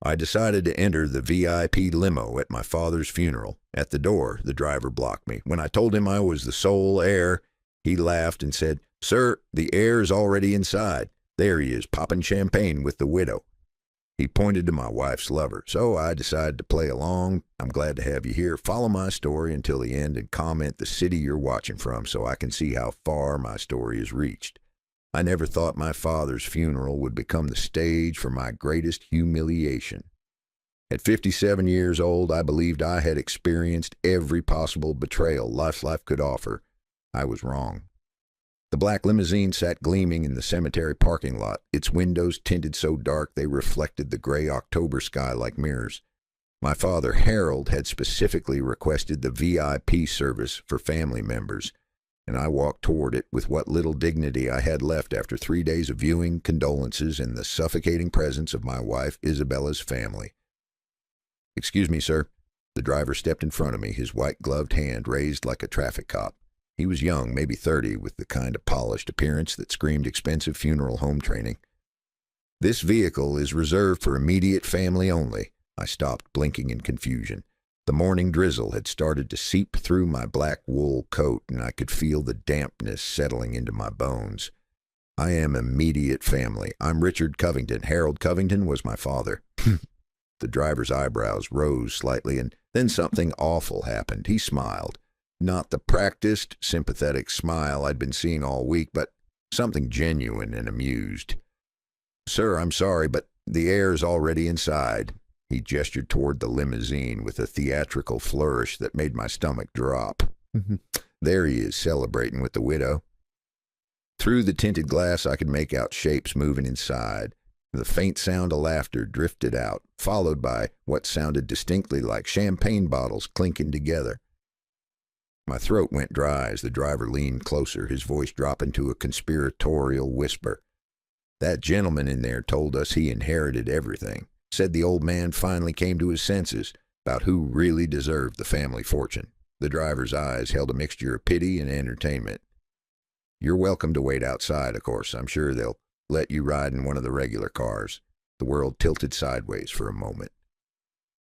I decided to enter the VIP limo at my father's funeral. At the door, the driver blocked me. When I told him I was the sole heir, he laughed and said, "Sir, the heir is already inside. There he is, popping champagne with the widow." He pointed to my wife's lover, so I decided to play along. "I'm glad to have you here. Follow my story until the end and comment the city you're watching from so I can see how far my story has reached." I never thought my father's funeral would become the stage for my greatest humiliation. At 57 years old, I believed I had experienced every possible betrayal life could offer. I was wrong. The black limousine sat gleaming in the cemetery parking lot, its windows tinted so dark they reflected the gray October sky like mirrors. My father, Harold, had specifically requested the VIP service for family members, and I walked toward it with what little dignity I had left after 3 days of viewing, condolences, and the suffocating presence of my wife Isabella's family. "Excuse me, sir." The driver stepped in front of me, his white-gloved hand raised like a traffic cop. He was young, maybe 30, with the kind of polished appearance that screamed expensive funeral home training. "This vehicle is reserved for immediate family only." I stopped, blinking in confusion. The morning drizzle had started to seep through my black wool coat, and I could feel the dampness settling into my bones. "I am immediate family. I'm Richard Covington. Harold Covington was my father." The driver's eyebrows rose slightly, and then something awful happened. He smiled. Not the practiced, sympathetic smile I'd been seeing all week, but something genuine and amused. "Sir, I'm sorry, but the heir's already inside." He gestured toward the limousine with a theatrical flourish that made my stomach drop. "There he is, celebrating with the widow." Through the tinted glass, I could make out shapes moving inside. The faint sound of laughter drifted out, followed by what sounded distinctly like champagne bottles clinking together. My throat went dry as the driver leaned closer, his voice dropping to a conspiratorial whisper. "That gentleman in there told us he inherited everything. Said the old man finally came to his senses about who really deserved the family fortune." The driver's eyes held a mixture of pity and entertainment. "You're welcome to wait outside, of course. I'm sure they'll let you ride in one of the regular cars." The world tilted sideways for a moment.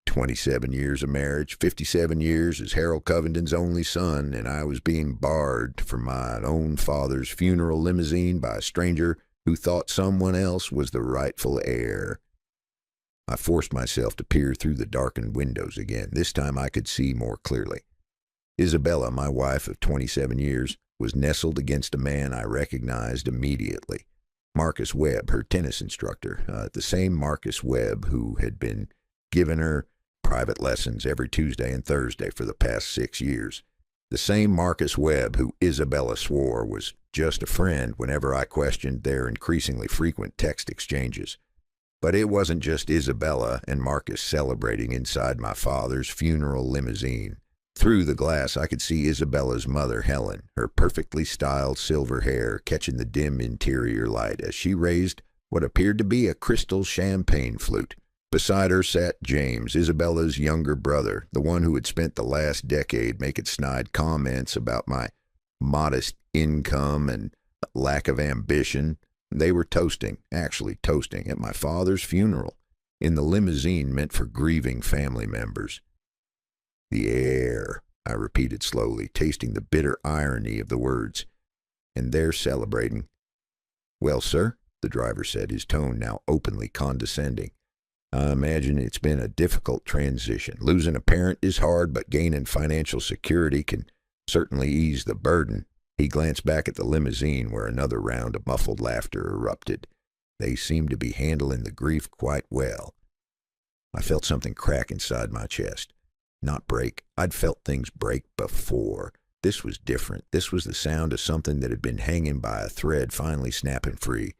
27 years of marriage, 57 years as Harold Covington's only son, and I was being barred from my own father's funeral limousine by a stranger who thought someone else was the rightful heir. I forced myself to peer through the darkened windows again. This time I could see more clearly. Isabella, my wife of 27 years, was nestled against a man I recognized immediately. Marcus Webb, her tennis instructor, the same Marcus Webb who had been giving her private lessons every Tuesday and Thursday for the past 6 years. The same Marcus Webb who Isabella swore was just a friend whenever I questioned their increasingly frequent text exchanges. But it wasn't just Isabella and Marcus celebrating inside my father's funeral limousine. Through the glass, I could see Isabella's mother, Helen, her perfectly styled silver hair catching the dim interior light as she raised what appeared to be a crystal champagne flute. Beside her sat James, Isabella's younger brother, the one who had spent the last decade making snide comments about my modest income and lack of ambition. They were actually toasting, at my father's funeral, in the limousine meant for grieving family members. "The heir," I repeated slowly, tasting the bitter irony of the words. "And they're celebrating." "Well, sir," the driver said, his tone now openly condescending, "I imagine it's been a difficult transition. Losing a parent is hard, but gaining financial security can certainly ease the burden." He glanced back at the limousine where another round of muffled laughter erupted. They seemed to be handling the grief quite well. I felt something crack inside my chest. Not break. I'd felt things break before. This was different. This was the sound of something that had been hanging by a thread finally snapping free.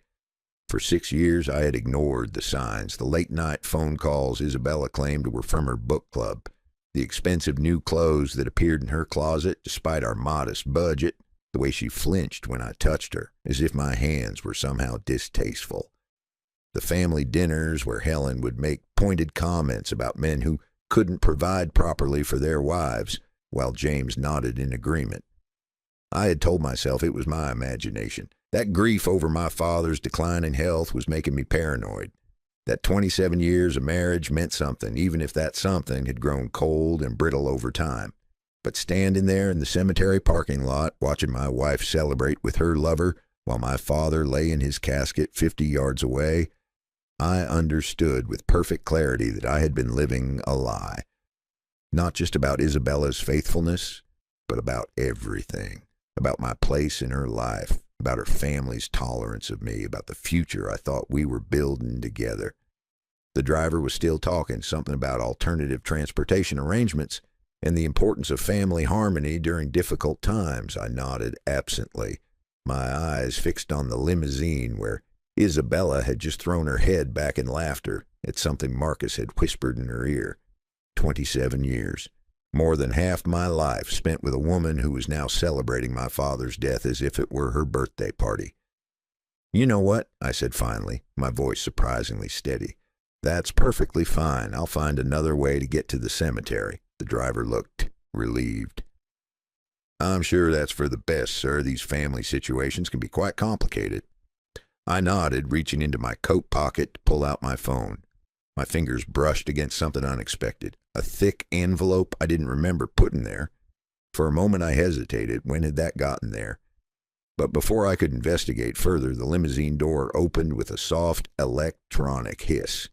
For 6 years, I had ignored the signs. The late-night phone calls Isabella claimed were from her book club. The expensive new clothes that appeared in her closet, despite our modest budget. The way she flinched when I touched her, as if my hands were somehow distasteful. The family dinners where Helen would make pointed comments about men who couldn't provide properly for their wives, while James nodded in agreement. I had told myself it was my imagination. That grief over my father's declining health was making me paranoid. That 27 years of marriage meant something, even if that something had grown cold and brittle over time. But standing there in the cemetery parking lot, watching my wife celebrate with her lover while my father lay in his casket 50 yards away, I understood with perfect clarity that I had been living a lie. Not just about Isabella's faithfulness, but about everything. About my place in her life, about her family's tolerance of me, about the future I thought we were building together. The driver was still talking, something about alternative transportation arrangements and the importance of family harmony during difficult times. I nodded absently, my eyes fixed on the limousine where Isabella had just thrown her head back in laughter at something Marcus had whispered in her ear. 27 years. More than half my life spent with a woman who was now celebrating my father's death as if it were her birthday party. "You know what?" I said finally, my voice surprisingly steady. "That's perfectly fine. I'll find another way to get to the cemetery." The driver looked relieved. "I'm sure that's for the best, sir. These family situations can be quite complicated." I nodded, reaching into my coat pocket to pull out my phone. My fingers brushed against something unexpected, a thick envelope I didn't remember putting there. For a moment I hesitated. When had that gotten there? But before I could investigate further, the limousine door opened with a soft electronic hiss.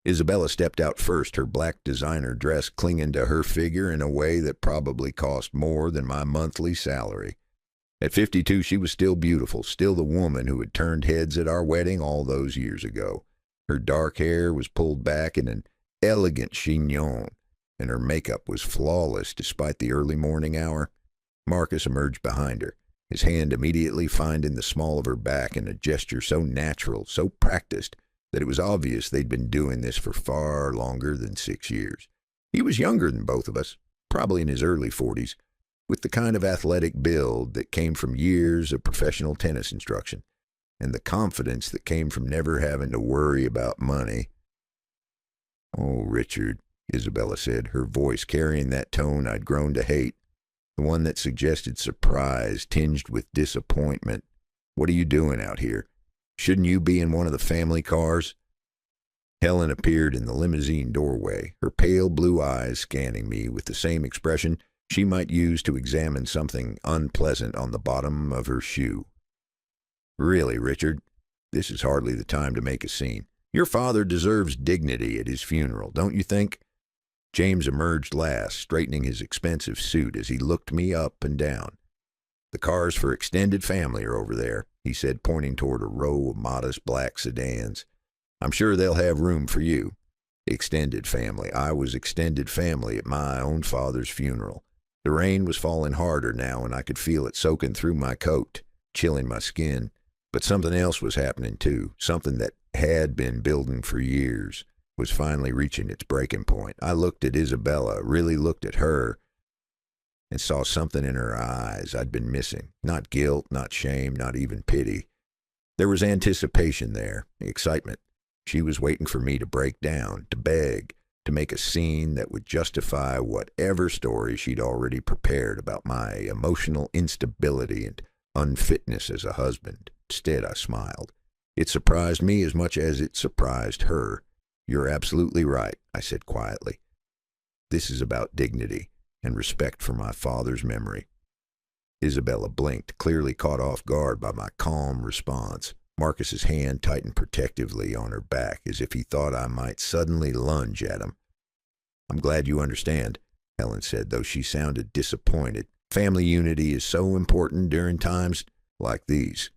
Isabella stepped out first, her black designer dress clinging to her figure in a way that probably cost more than my monthly salary. At 52, she was still beautiful, still the woman who had turned heads at our wedding all those years ago. Her dark hair was pulled back in an elegant chignon, and her makeup was flawless despite the early morning hour. Marcus emerged behind her, his hand immediately finding the small of her back in a gesture so natural, so practiced, that it was obvious they'd been doing this for far longer than 6 years. He was younger than both of us, probably in his early 40s, with the kind of athletic build that came from years of professional tennis instruction, and the confidence that came from never having to worry about money. "Oh, Richard," Isabella said, her voice carrying that tone I'd grown to hate, the one that suggested surprise tinged with disappointment. "What are you doing out here? Shouldn't you be in one of the family cars?" Helen appeared in the limousine doorway, her pale blue eyes scanning me with the same expression she might use to examine something unpleasant on the bottom of her shoe. "Really, Richard, this is hardly the time to make a scene. Your father deserves dignity at his funeral, don't you think?" James emerged last, straightening his expensive suit as he looked me up and down. "The cars for extended family are over there," he said, pointing toward a row of modest black sedans. "I'm sure they'll have room for you." Extended family. I was extended family at my own father's funeral. The rain was falling harder now, and I could feel it soaking through my coat, chilling my skin. But something else was happening, too. Something that had been building for years was finally reaching its breaking point. I looked at Isabella, really looked at her, and saw something in her eyes I'd been missing. Not guilt, not shame, not even pity. There was anticipation there, excitement. She was waiting for me to break down, to beg, to make a scene that would justify whatever story she'd already prepared about my emotional instability and unfitness as a husband. Instead, I smiled. It surprised me as much as it surprised her. "You're absolutely right," I said quietly. "This is about dignity and respect for my father's memory." Isabella blinked, clearly caught off guard by my calm response. Marcus's hand tightened protectively on her back, as if he thought I might suddenly lunge at him. "I'm glad you understand," Helen said, though she sounded disappointed. "Family unity is so important during times like these."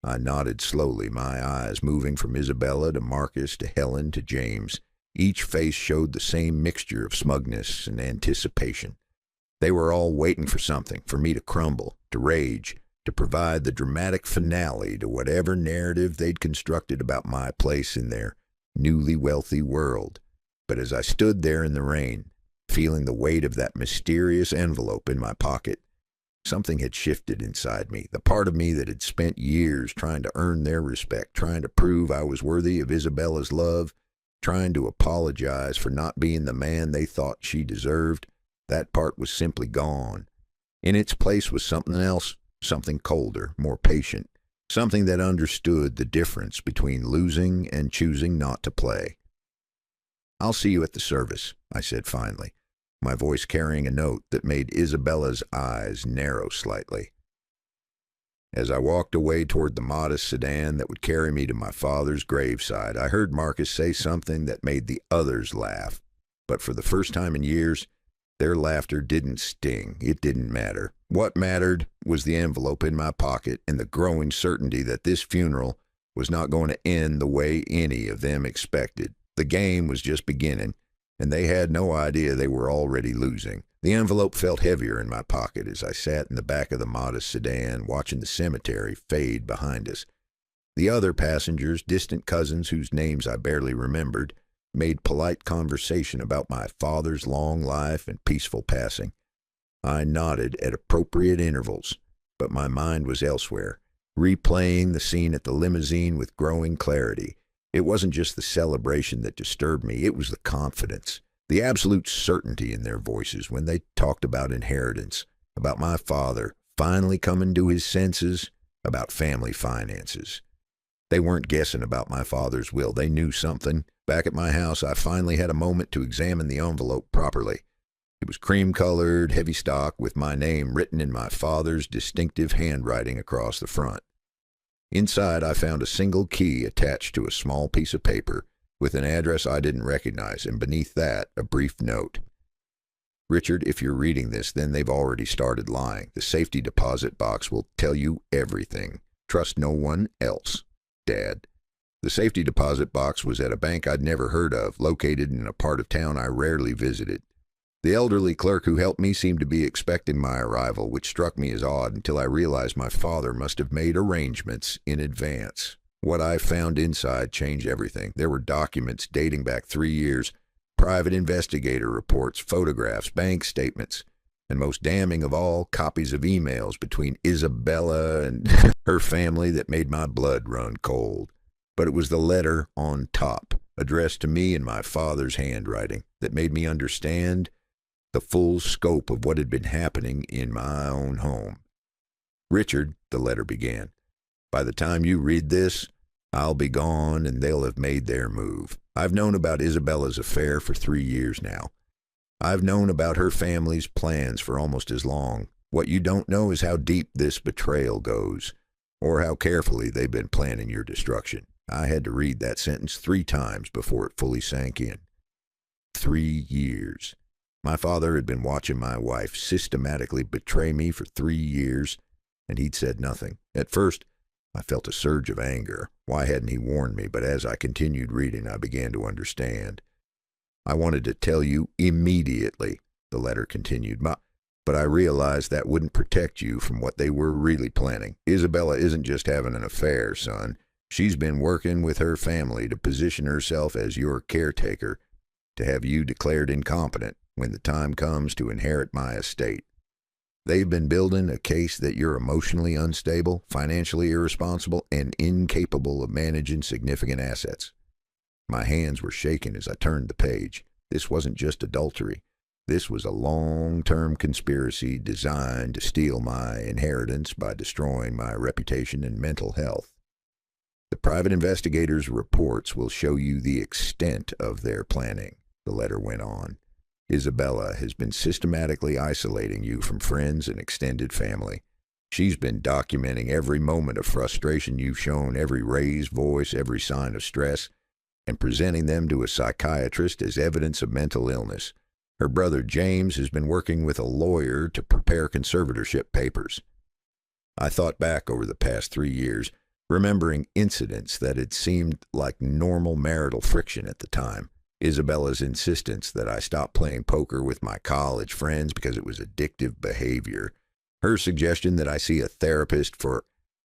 I nodded slowly, my eyes moving from Isabella to Marcus to Helen to James. Each face showed the same mixture of smugness and anticipation. They were all waiting for something, for me to crumble, to rage, to provide the dramatic finale to whatever narrative they'd constructed about my place in their newly wealthy world. But as I stood there in the rain, feeling the weight of that mysterious envelope in my pocket, something had shifted inside me, the part of me that had spent years trying to earn their respect, trying to prove I was worthy of Isabella's love, trying to apologize for not being the man they thought she deserved. That part was simply gone. In its place was something else, something colder, more patient, something that understood the difference between losing and choosing not to play. "I'll see you at the service," I said finally, my voice carrying a note that made Isabella's eyes narrow slightly. As I walked away toward the modest sedan that would carry me to my father's graveside, I heard Marcus say something that made the others laugh. But for the first time in years, their laughter didn't sting. It didn't matter. What mattered was the envelope in my pocket and the growing certainty that this funeral was not going to end the way any of them expected. The game was just beginning, and they had no idea they were already losing. The envelope felt heavier in my pocket as I sat in the back of the modest sedan watching the cemetery fade behind us. The other passengers, distant cousins whose names I barely remembered, made polite conversation about my father's long life and peaceful passing. I nodded at appropriate intervals, but my mind was elsewhere, replaying the scene at the limousine with growing clarity. It wasn't just the celebration that disturbed me, it was the confidence, the absolute certainty in their voices when they talked about inheritance, about my father finally coming to his senses, about family finances. They weren't guessing about my father's will. They knew something. Back at my house, I finally had a moment to examine the envelope properly. It was cream-colored, heavy stock, with my name written in my father's distinctive handwriting across the front. Inside, I found a single key attached to a small piece of paper with an address I didn't recognize, and beneath that, a brief note. "Richard, if you're reading this, then they've already started lying. The safety deposit box will tell you everything. Trust no one else. Dad." The safety deposit box was at a bank I'd never heard of, located in a part of town I rarely visited. The elderly clerk who helped me seemed to be expecting my arrival, which struck me as odd until I realized my father must have made arrangements in advance. What I found inside changed everything. There were documents dating back 3 years, private investigator reports, photographs, bank statements, and most damning of all, copies of emails between Isabella and her family that made my blood run cold. But it was the letter on top, addressed to me in my father's handwriting, that made me understand the full scope of what had been happening in my own home. "Richard," the letter began, "by the time you read this, I'll be gone and they'll have made their move. I've known about Isabella's affair for 3 years now. I've known about her family's plans for almost as long. What you don't know is how deep this betrayal goes, or how carefully they've been planning your destruction." I had to read that sentence 3 times before it fully sank in. 3 years. My father had been watching my wife systematically betray me for 3 years, and he'd said nothing. At first, I felt a surge of anger. Why hadn't he warned me? But as I continued reading, I began to understand. "I wanted to tell you immediately," the letter continued, "but I realized that wouldn't protect you from what they were really planning. Isabella isn't just having an affair, son. She's been working with her family to position herself as your caretaker, to have you declared incompetent when the time comes to inherit my estate. They've been building a case that you're emotionally unstable, financially irresponsible, and incapable of managing significant assets." My hands were shaking as I turned the page. This wasn't just adultery. This was a long-term conspiracy designed to steal my inheritance by destroying my reputation and mental health. "The private investigators' reports will show you the extent of their planning," the letter went on. "Isabella has been systematically isolating you from friends and extended family. She's been documenting every moment of frustration you've shown, every raised voice, every sign of stress, and presenting them to a psychiatrist as evidence of mental illness. Her brother James has been working with a lawyer to prepare conservatorship papers." I thought back over the past 3 years, remembering incidents that had seemed like normal marital friction at the time. Isabella's insistence that I stop playing poker with my college friends because it was addictive behavior. Her suggestion that I see a therapist for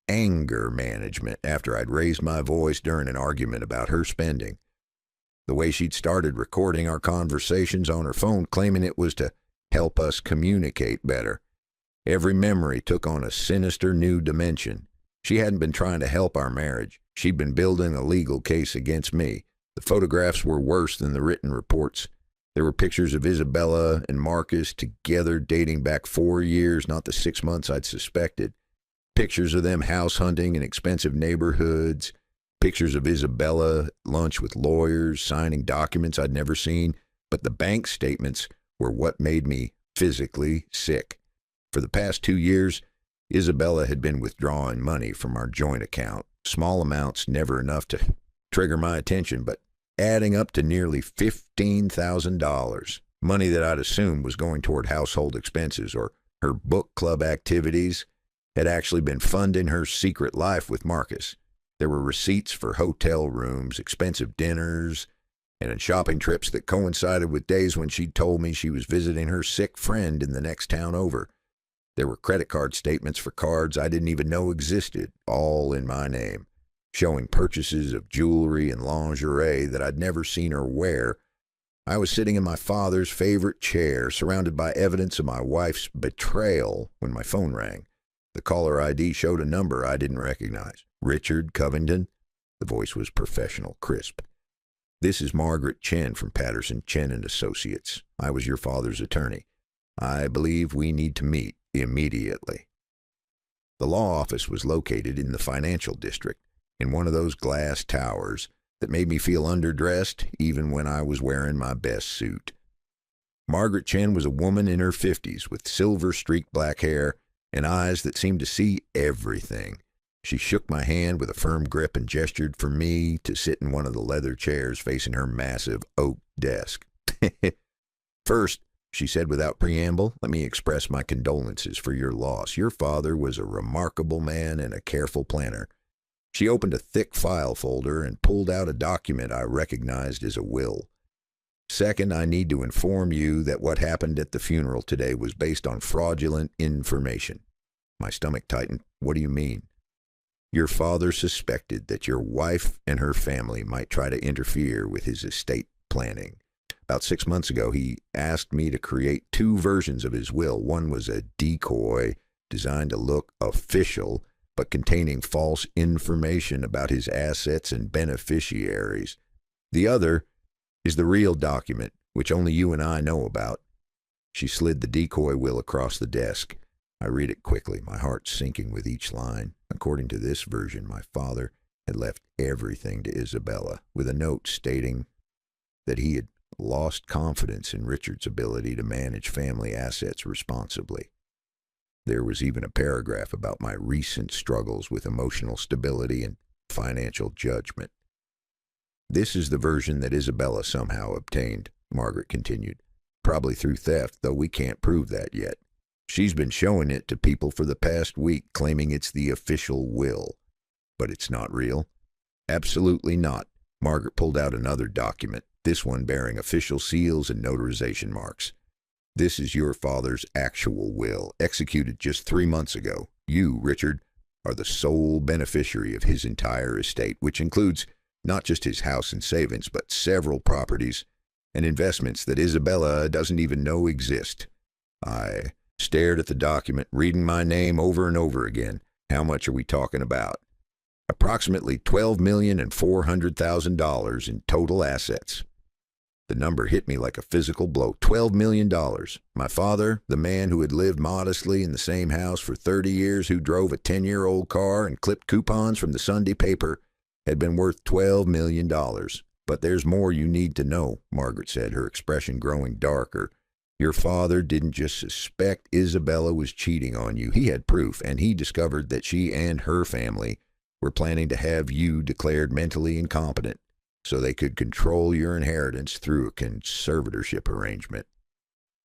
anger management after I'd raised my voice during an argument about her spending. The way she'd started recording our conversations on her phone, claiming it was to help us communicate better. Every memory took on a sinister new dimension. She hadn't been trying to help our marriage. She'd been building a legal case against me. The photographs were worse than the written reports. There were pictures of Isabella and Marcus together dating back 4 years, not the 6 months I'd suspected. Pictures of them house hunting in expensive neighborhoods, pictures of Isabella at lunch with lawyers, signing documents I'd never seen, but the bank statements were what made me physically sick. For the past 2 years, Isabella had been withdrawing money from our joint account, small amounts, never enough to trigger my attention, but adding up to nearly $15,000, money that I'd assumed was going toward household expenses or her book club activities, had actually been funding her secret life with Marcus. There were receipts for hotel rooms, expensive dinners, and shopping trips that coincided with days when she'd told me she was visiting her sick friend in the next town over. There were credit card statements for cards I didn't even know existed, all in my name, showing purchases of jewelry and lingerie that I'd never seen her wear. I was sitting in my father's favorite chair, surrounded by evidence of my wife's betrayal, when my phone rang. The caller ID showed a number I didn't recognize. Richard Covington? The voice was professional, crisp. This is Margaret Chen from Patterson, Chen & Associates. I was your father's attorney. I believe we need to meet immediately. The law office was located in the financial district, in one of those glass towers that made me feel underdressed even when I was wearing my best suit. Margaret Chen was a woman in her 50s with silver-streaked black hair and eyes that seemed to see everything. She shook my hand with a firm grip and gestured for me to sit in one of the leather chairs facing her massive oak desk. First, she said without preamble, let me express my condolences for your loss. Your father was a remarkable man and a careful planner. She opened a thick file folder and pulled out a document I recognized as a will. Second, I need to inform you that what happened at the funeral today was based on fraudulent information. My stomach tightened. What do you mean? Your father suspected that your wife and her family might try to interfere with his estate planning. About 6 months ago, he asked me to create 2 versions of his will. One was a decoy designed to look official, but containing false information about his assets and beneficiaries. The other is the real document, which only you and I know about. She slid the decoy will across the desk. I read it quickly, my heart sinking with each line. According to this version, my father had left everything to Isabella, with a note stating that he had lost confidence in Richard's ability to manage family assets responsibly. There was even a paragraph about my recent struggles with emotional stability and financial judgment. This is the version that Isabella somehow obtained, Margaret continued. Probably through theft, though we can't prove that yet. She's been showing it to people for the past week, claiming it's the official will. But it's not real? Absolutely not. Margaret pulled out another document, this one bearing official seals and notarization marks. This is your father's actual will, executed just 3 months ago. You, Richard, are the sole beneficiary of his entire estate, which includes not just his house and savings, but several properties and investments that Isabella doesn't even know exist. I stared at the document, reading my name over and over again. How much are we talking about? Approximately $12,400,000 in total assets. The number hit me like a physical blow. $12 million. My father, the man who had lived modestly in the same house for 30 years, who drove a 10-year-old car and clipped coupons from the Sunday paper, had been worth $12 million. But there's more you need to know, Margaret said, her expression growing darker. Your father didn't just suspect Isabella was cheating on you. He had proof, and he discovered that she and her family were planning to have you declared mentally incompetent so they could control your inheritance through a conservatorship arrangement.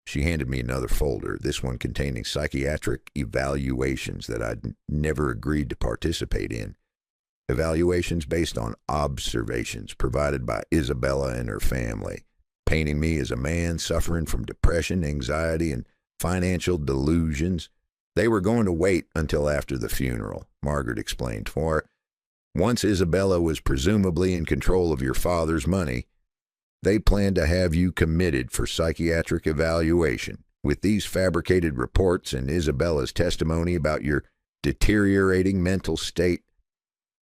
She handed me another folder, this one containing psychiatric evaluations that I'd never agreed to participate in. Evaluations based on observations provided by Isabella and her family, painting me as a man suffering from depression, anxiety, and financial delusions. They were going to wait until after the funeral, Margaret explained, for once Isabella was presumably in control of your father's money, they planned to have you committed for psychiatric evaluation. With these fabricated reports and Isabella's testimony about your deteriorating mental state,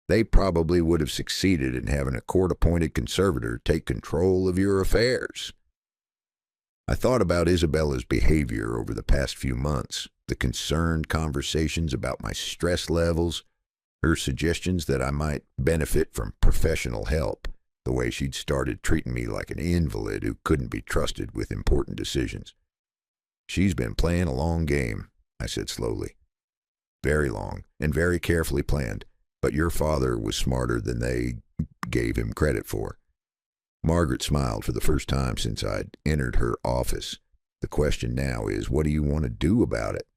they probably would have succeeded in having a court-appointed conservator take control of your affairs. I thought about Isabella's behavior over the past few months. The concerned conversations about my stress levels, her suggestions that I might benefit from professional help, the way she'd started treating me like an invalid who couldn't be trusted with important decisions. She's been playing a long game, I said slowly. Very long and very carefully planned, but your father was smarter than they gave him credit for. Margaret smiled for the first time since I'd entered her office. The question now is, what do you want to do about it?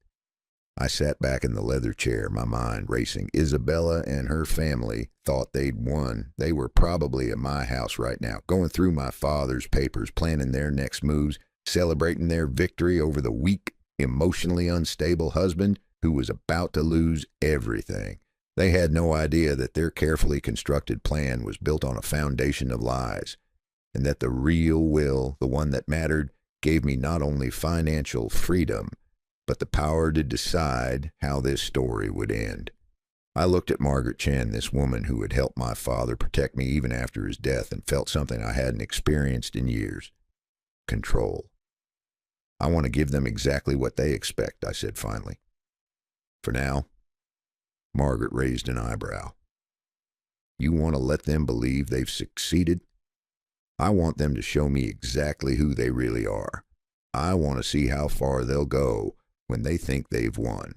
I sat back in the leather chair, my mind racing. Isabella and her family thought they'd won. They were probably at my house right now, going through my father's papers, planning their next moves, celebrating their victory over the weak, emotionally unstable husband who was about to lose everything. They had no idea that their carefully constructed plan was built on a foundation of lies, and that the real will, the one that mattered, gave me not only financial freedom, but the power to decide how this story would end. I looked at Margaret Chen, this woman who had helped my father protect me even after his death, and felt something I hadn't experienced in years. Control. I want to give them exactly what they expect, I said finally. For now. Margaret raised an eyebrow. You want to let them believe they've succeeded? I want them to show me exactly who they really are. I want to see how far they'll go when they think they've won.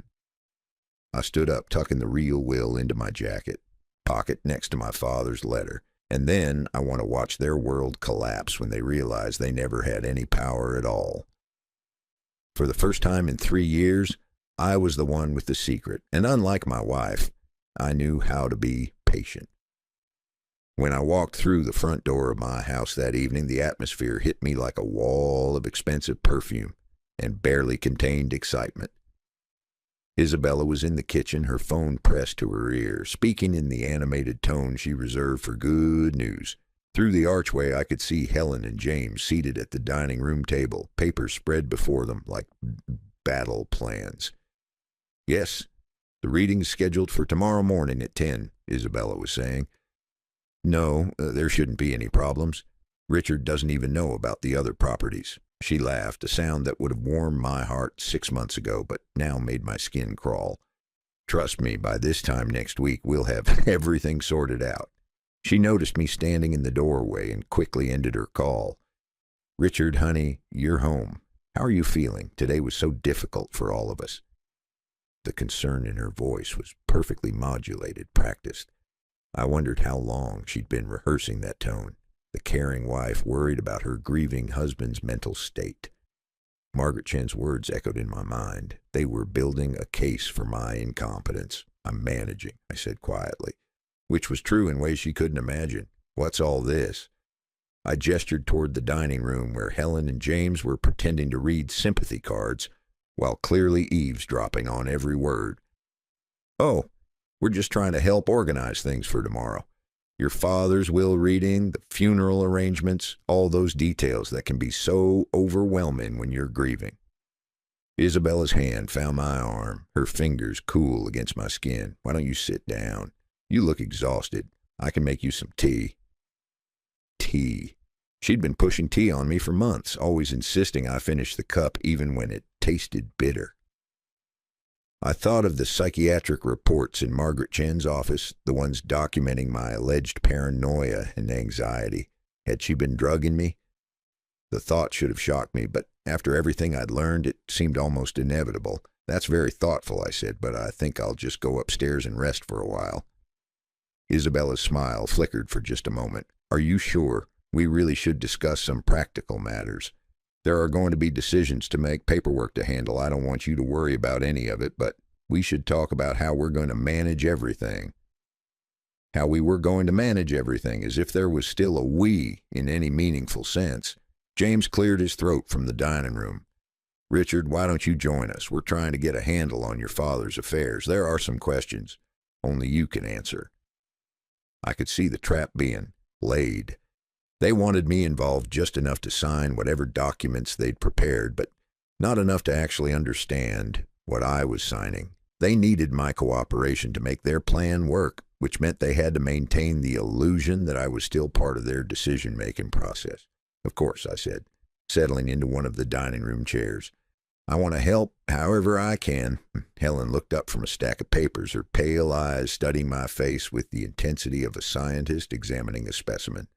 I stood up, tucking the real will into my jacket, pocket next to my father's letter, and then I want to watch their world collapse when they realize they never had any power at all. For the first time in 3 years, I was the one with the secret, and unlike my wife, I knew how to be patient. When I walked through the front door of my house that evening, the atmosphere hit me like a wall of expensive perfume and barely contained excitement. Isabella was in the kitchen, her phone pressed to her ear, speaking in the animated tone she reserved for good news. Through the archway, I could see Helen and James seated at the dining room table, papers spread before them like battle plans. Yes, the reading's scheduled for tomorrow morning at 10, Isabella was saying. No, there shouldn't be any problems. Richard doesn't even know about the other properties. She laughed, a sound that would have warmed my heart 6 months ago, but now made my skin crawl. Trust me, by this time next week, we'll have everything sorted out. She noticed me standing in the doorway and quickly ended her call. Richard, honey, you're home. How are you feeling? Today was so difficult for all of us. The concern in her voice was perfectly modulated, practiced. I wondered how long she'd been rehearsing that tone. The caring wife worried about her grieving husband's mental state. Margaret Chen's words echoed in my mind. They were building a case for my incompetence. I'm managing, I said quietly, which was true in ways she couldn't imagine. What's all this? I gestured toward the dining room where Helen and James were pretending to read sympathy cards while clearly eavesdropping on every word. Oh, we're just trying to help organize things for tomorrow. Your father's will reading, the funeral arrangements, all those details that can be so overwhelming when you're grieving. Isabella's hand found my arm, her fingers cool against my skin. Why don't you sit down? You look exhausted. I can make you some tea. Tea. She'd been pushing tea on me for months, always insisting I finish the cup even when it tasted bitter. I thought of the psychiatric reports in Margaret Chen's office, the ones documenting my alleged paranoia and anxiety. Had she been drugging me? The thought should have shocked me, but after everything I'd learned, it seemed almost inevitable. That's very thoughtful, I said, but I think I'll just go upstairs and rest for a while. Isabella's smile flickered for just a moment. Are you sure? We really should discuss some practical matters. There are going to be decisions to make, paperwork to handle. I don't want you to worry about any of it, but we should talk about how we're going to manage everything. How we were going to manage everything, as if there was still a we in any meaningful sense. James cleared his throat from the dining room. Richard, why don't you join us? We're trying to get a handle on your father's affairs. There are some questions only you can answer. I could see the trap being laid. They wanted me involved just enough to sign whatever documents they'd prepared, but not enough to actually understand what I was signing. They needed my cooperation to make their plan work, which meant they had to maintain the illusion that I was still part of their decision-making process. Of course, I said, settling into one of the dining room chairs. I want to help however I can." Helen looked up from a stack of papers, her pale eyes studying my face with the intensity of a scientist examining a specimen.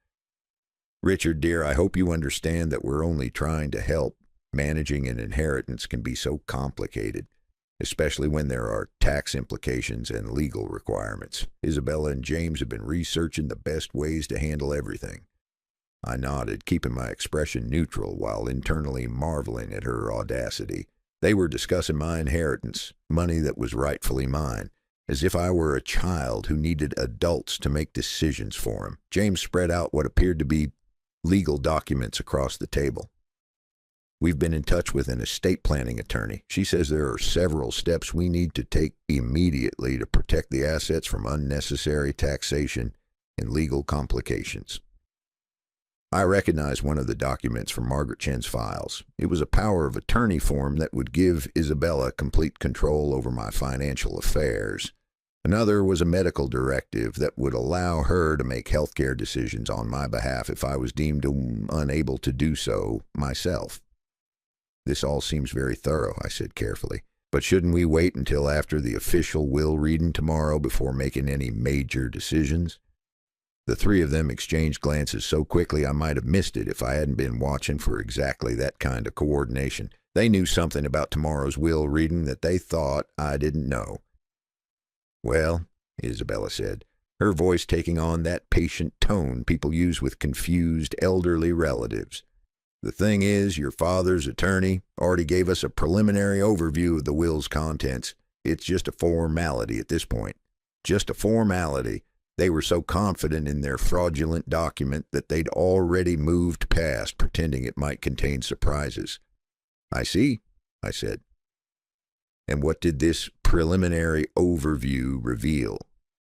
"Richard, dear, I hope you understand that we're only trying to help. Managing an inheritance can be so complicated, especially when there are tax implications and legal requirements. Isabella and James have been researching the best ways to handle everything." I nodded, keeping my expression neutral while internally marveling at her audacity. They were discussing my inheritance, money that was rightfully mine, as if I were a child who needed adults to make decisions for him. James spread out what appeared to be legal documents across the table. "We've been in touch with an estate planning attorney. She says there are several steps we need to take immediately to protect the assets from unnecessary taxation and legal complications." I recognized one of the documents from Margaret Chen's files. It was a power of attorney form that would give Isabella complete control over my financial affairs. Another was a medical directive that would allow her to make healthcare decisions on my behalf if I was deemed unable to do so myself. "This all seems very thorough," I said carefully. "But shouldn't we wait until after the official will reading tomorrow before making any major decisions?" The three of them exchanged glances so quickly I might have missed it if I hadn't been watching for exactly that kind of coordination. They knew something about tomorrow's will reading that they thought I didn't know. "Well," Isabella said, her voice taking on that patient tone people use with confused elderly relatives, "the thing is, your father's attorney already gave us a preliminary overview of the will's contents. It's just a formality at this point. Just a formality. They were so confident in their fraudulent document that they'd already moved past pretending it might contain surprises." "I see," I said. "And what did this preliminary overview reveal?"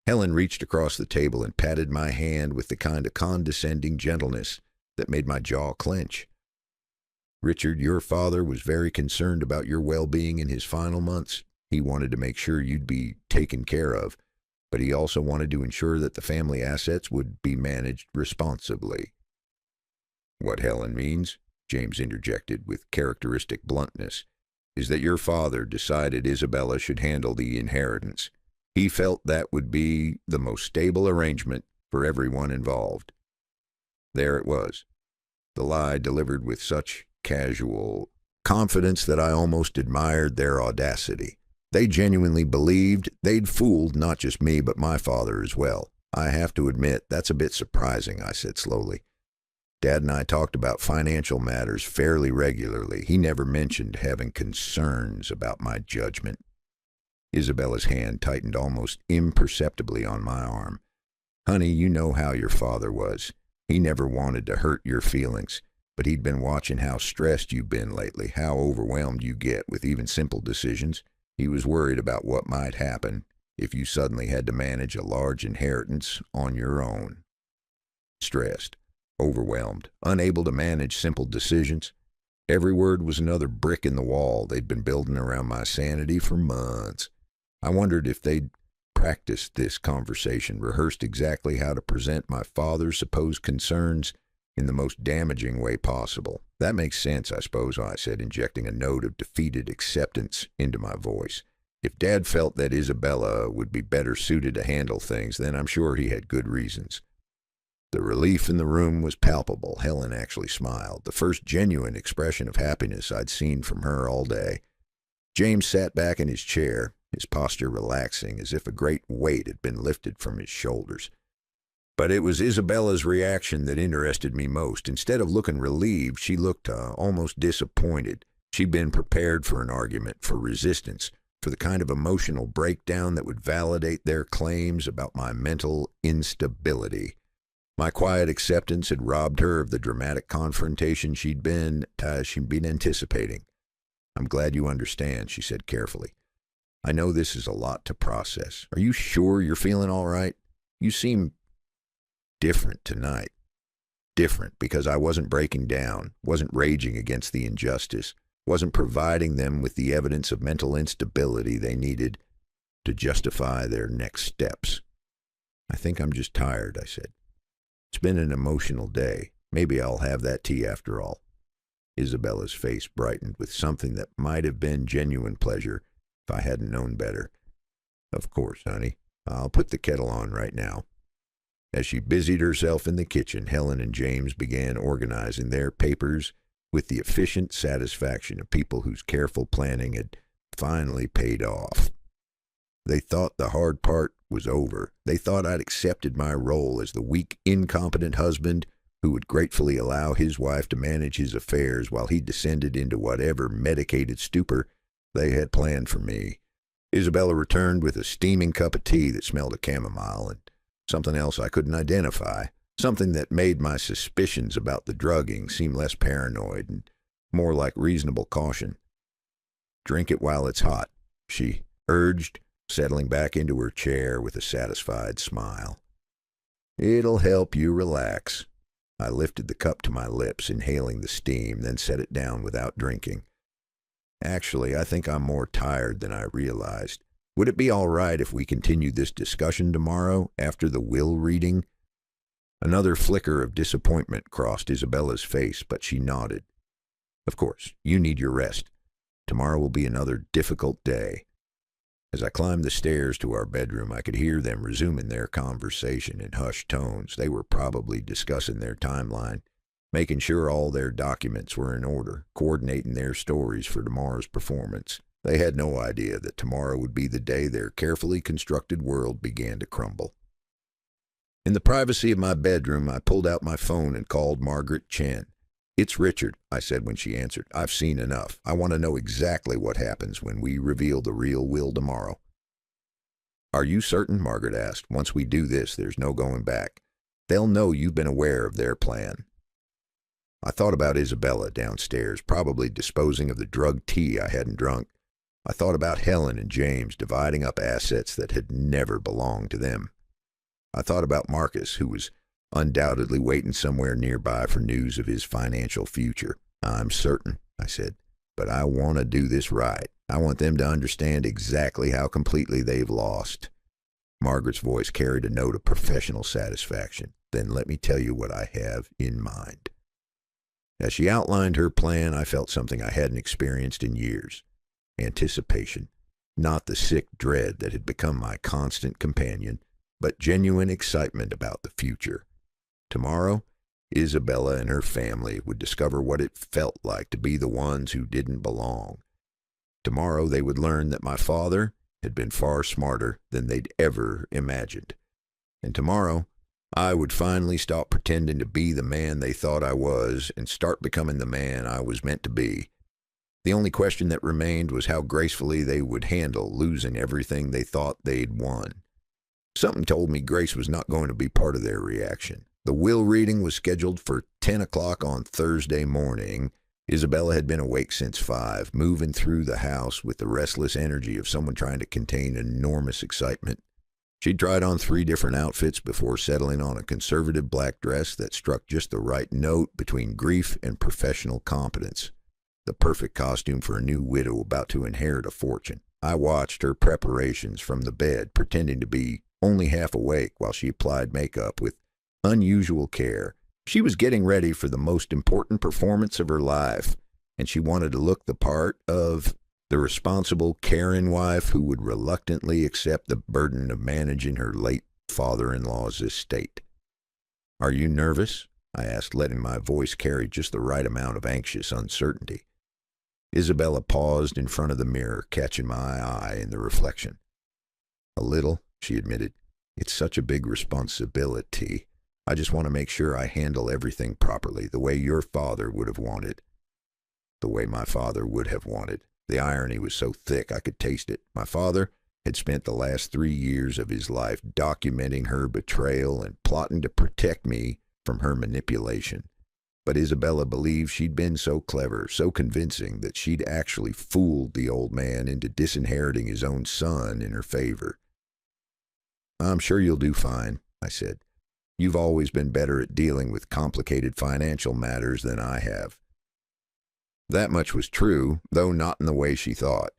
Helen reached across the table and patted my hand with the kind of condescending gentleness that made my jaw clench. "Richard, your father was very concerned about your well-being in his final months. He wanted to make sure you'd be taken care of, but he also wanted to ensure that the family assets would be managed responsibly." "What Helen means," James interjected with characteristic bluntness, "is that your father decided Isabella should handle the inheritance. He felt that would be the most stable arrangement for everyone involved." There it was, the lie delivered with such casual confidence that I almost admired their audacity. They genuinely believed they'd fooled not just me, but my father as well. "I have to admit, that's a bit surprising," I said slowly. "Dad and I talked about financial matters fairly regularly. He never mentioned having concerns about my judgment." Isabella's hand tightened almost imperceptibly on my arm. "Honey, you know how your father was. He never wanted to hurt your feelings, but he'd been watching how stressed you've been lately, how overwhelmed you get with even simple decisions. He was worried about what might happen if you suddenly had to manage a large inheritance on your own. Stressed, overwhelmed, unable to manage simple decisions. Every word was another brick in the wall they'd been building around my sanity for months. I wondered if they'd practiced this conversation, rehearsed exactly how to present my father's supposed concerns in the most damaging way possible. "That makes sense, I suppose," I said, injecting a note of defeated acceptance into my voice. "If Dad felt that Isabella would be better suited to handle things, then I'm sure he had good reasons." The relief in the room was palpable. Helen actually smiled, the first genuine expression of happiness I'd seen from her all day. James sat back in his chair, his posture relaxing as if a great weight had been lifted from his shoulders. But it was Isabella's reaction that interested me most. Instead of looking relieved, she looked almost disappointed. She'd been prepared for an argument, for resistance, for the kind of emotional breakdown that would validate their claims about my mental instability. My quiet acceptance had robbed her of the dramatic confrontation she'd been anticipating. "I'm glad you understand," she said carefully. "I know this is a lot to process. Are you sure you're feeling all right? You seem different tonight." Different because I wasn't breaking down, wasn't raging against the injustice, wasn't providing them with the evidence of mental instability they needed to justify their next steps. "I think I'm just tired," I said. "It's been an emotional day. Maybe I'll have that tea after all." Isabella's face brightened with something that might have been genuine pleasure if I hadn't known better. Of course, honey. I'll put the kettle on right now. As she busied herself in the kitchen, Helen and James began organizing their papers with the efficient satisfaction of people whose careful planning had finally paid off. They thought the hard part was over. They thought I'd accepted my role as the weak, incompetent husband who would gratefully allow his wife to manage his affairs while he descended into whatever medicated stupor they had planned for me. Isabella returned with a steaming cup of tea that smelled of chamomile and something else I couldn't identify, something that made my suspicions about the drugging seem less paranoid and more like reasonable caution. "Drink it while it's hot," she urged, settling back into her chair with a satisfied smile. "It'll help you relax." I lifted the cup to my lips, inhaling the steam, then set it down without drinking. "Actually, I think I'm more tired than I realized. Would it be all right if we continued this discussion tomorrow after the will reading?" Another flicker of disappointment crossed Isabella's face, but she nodded. "Of course, you need your rest. Tomorrow will be another difficult day." As I climbed the stairs to our bedroom, I could hear them resuming their conversation in hushed tones. They were probably discussing their timeline, making sure all their documents were in order, coordinating their stories for tomorrow's performance. They had no idea that tomorrow would be the day their carefully constructed world began to crumble. In the privacy of my bedroom, I pulled out my phone and called Margaret Chen. "It's Richard," I said when she answered. "I've seen enough. I want to know exactly what happens when we reveal the real will tomorrow." "Are you certain?" Margaret asked. "Once we do this, there's no going back. They'll know you've been aware of their plan." I thought about Isabella downstairs, probably disposing of the drugged tea I hadn't drunk. I thought about Helen and James dividing up assets that had never belonged to them. I thought about Marcus, who was undoubtedly waiting somewhere nearby for news of his financial future. "I'm certain," I said, "but I want to do this right. I want them to understand exactly how completely they've lost." Margaret's voice carried a note of professional satisfaction. "Then let me tell you what I have in mind." As she outlined her plan, I felt something I hadn't experienced in years. Anticipation. Not the sick dread that had become my constant companion, but genuine excitement about the future. Tomorrow, Isabella and her family would discover what it felt like to be the ones who didn't belong. Tomorrow they would learn that my father had been far smarter than they'd ever imagined. And tomorrow, I would finally stop pretending to be the man they thought I was and start becoming the man I was meant to be. The only question that remained was how gracefully they would handle losing everything they thought they'd won. Something told me Grace was not going to be part of their reaction. The will reading was scheduled for 10 o'clock on Thursday morning. Isabella had been awake since 5, moving through the house with the restless energy of someone trying to contain enormous excitement. She'd tried on 3 different outfits before settling on a conservative black dress that struck just the right note between grief and professional competence. The perfect costume for a new widow about to inherit a fortune. I watched her preparations from the bed, pretending to be only half awake while she applied makeup with unusual care. She was getting ready for the most important performance of her life, and she wanted to look the part of the responsible, caring wife who would reluctantly accept the burden of managing her late father-in-law's estate. "Are you nervous?" I asked, letting my voice carry just the right amount of anxious uncertainty. Isabella paused in front of the mirror, catching my eye in the reflection. "A little," she admitted. "It's such a big responsibility. I just want to make sure I handle everything properly, the way your father would have wanted." The way my father would have wanted. The irony was so thick I could taste it. My father had spent the last 3 years of his life documenting her betrayal and plotting to protect me from her manipulation. But Isabella believed she'd been so clever, so convincing, that she'd actually fooled the old man into disinheriting his own son in her favor. "I'm sure you'll do fine," I said. "You've always been better at dealing with complicated financial matters than I have." That much was true, though not in the way she thought.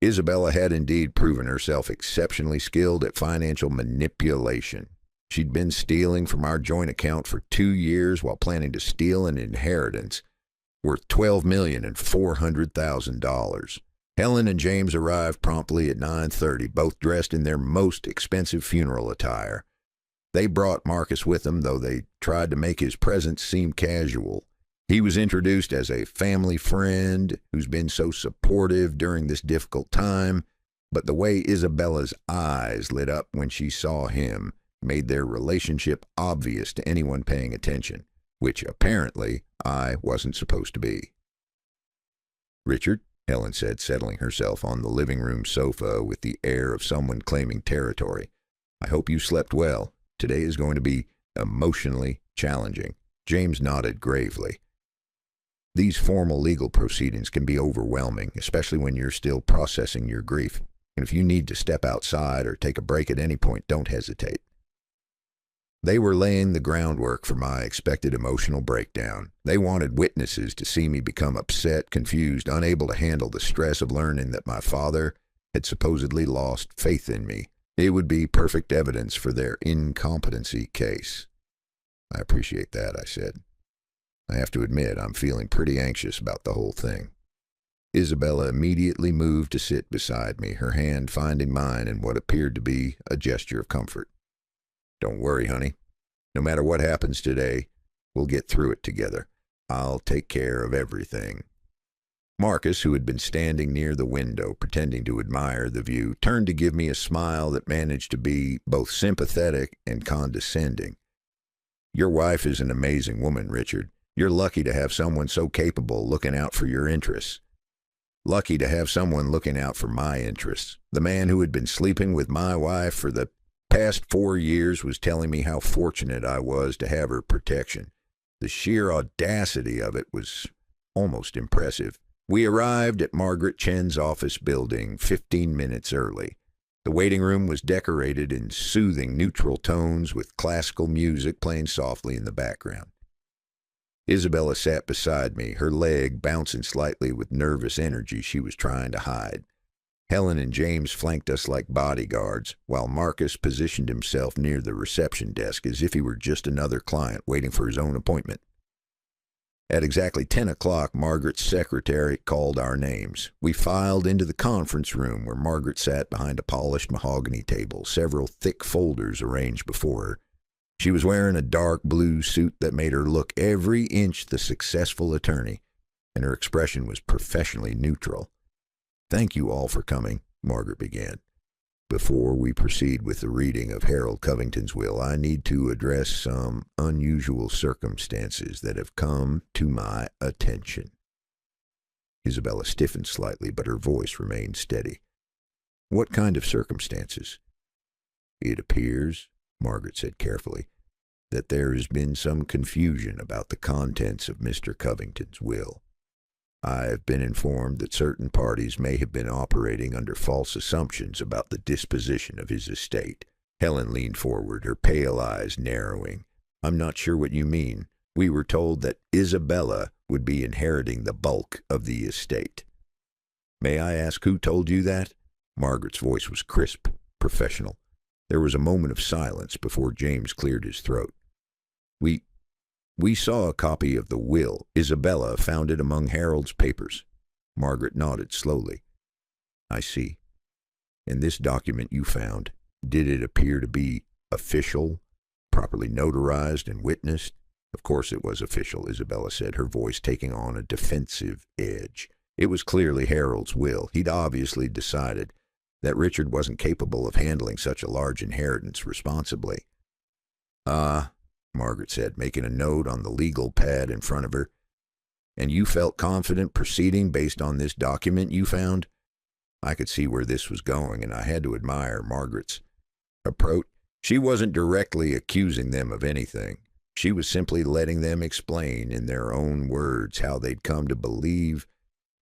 Isabella had indeed proven herself exceptionally skilled at financial manipulation. She'd been stealing from our joint account for 2 years while planning to steal an inheritance. worth $12,400,000. Helen and James arrived promptly at 9:30, both dressed in their most expensive funeral attire. They brought Marcus with them, though they tried to make his presence seem casual. He was introduced as a family friend who's been so supportive during this difficult time, but the way Isabella's eyes lit up when she saw him made their relationship obvious to anyone paying attention, which apparently I wasn't supposed to be. "Richard," Helen said, settling herself on the living room sofa with the air of someone claiming territory, "I hope you slept well. Today is going to be emotionally challenging." James nodded gravely. "These formal legal proceedings can be overwhelming, especially when you're still processing your grief. And if you need to step outside or take a break at any point, don't hesitate." They were laying the groundwork for my expected emotional breakdown. They wanted witnesses to see me become upset, confused, unable to handle the stress of learning that my father had supposedly lost faith in me. It would be perfect evidence for their incompetency case. "I appreciate that," I said. "I have to admit, I'm feeling pretty anxious about the whole thing." Isabella immediately moved to sit beside me, her hand finding mine in what appeared to be a gesture of comfort. "Don't worry, honey. No matter what happens today, we'll get through it together. I'll take care of everything." Marcus, who had been standing near the window, pretending to admire the view, turned to give me a smile that managed to be both sympathetic and condescending. "Your wife is an amazing woman, Richard. You're lucky to have someone so capable looking out for your interests." "Lucky to have someone looking out for my interests. The man who had been sleeping with my wife for the past 4 years was telling me how fortunate I was to have her protection. The sheer audacity of it was almost impressive." We arrived at Margaret Chen's office building 15 minutes early. The waiting room was decorated in soothing neutral tones with classical music playing softly in the background. Isabella sat beside me, her leg bouncing slightly with nervous energy she was trying to hide. Helen and James flanked us like bodyguards, while Marcus positioned himself near the reception desk as if he were just another client waiting for his own appointment. At exactly 10 o'clock, Margaret's secretary called our names. We filed into the conference room where Margaret sat behind a polished mahogany table, several thick folders arranged before her. She was wearing a dark blue suit that made her look every inch the successful attorney, and her expression was professionally neutral. "Thank you all for coming," Margaret began. "Before we proceed with the reading of Harold Covington's will, I need to address some unusual circumstances that have come to my attention." Isabella stiffened slightly, but her voice remained steady. "What kind of circumstances?" "It appears," Margaret said carefully, "that there has been some confusion about the contents of Mr. Covington's will. I have been informed that certain parties may have been operating under false assumptions about the disposition of his estate." Helen leaned forward, her pale eyes narrowing. "I'm not sure what you mean. We were told that Isabella would be inheriting the bulk of the estate." "May I ask who told you that?" Margaret's voice was crisp, professional. There was a moment of silence before James cleared his throat. We saw a copy of the will. Isabella found it among Harold's papers." Margaret nodded slowly. "I see. And this document you found, did it appear to be official, properly notarized and witnessed?" "Of course it was official," Isabella said, her voice taking on a defensive edge. "It was clearly Harold's will. He'd obviously decided that Richard wasn't capable of handling such a large inheritance responsibly." Margaret said, making a note on the legal pad in front of her. "And you felt confident proceeding based on this document you found?" I could see where this was going, and I had to admire Margaret's approach. She wasn't directly accusing them of anything. She was simply letting them explain in their own words how they'd come to believe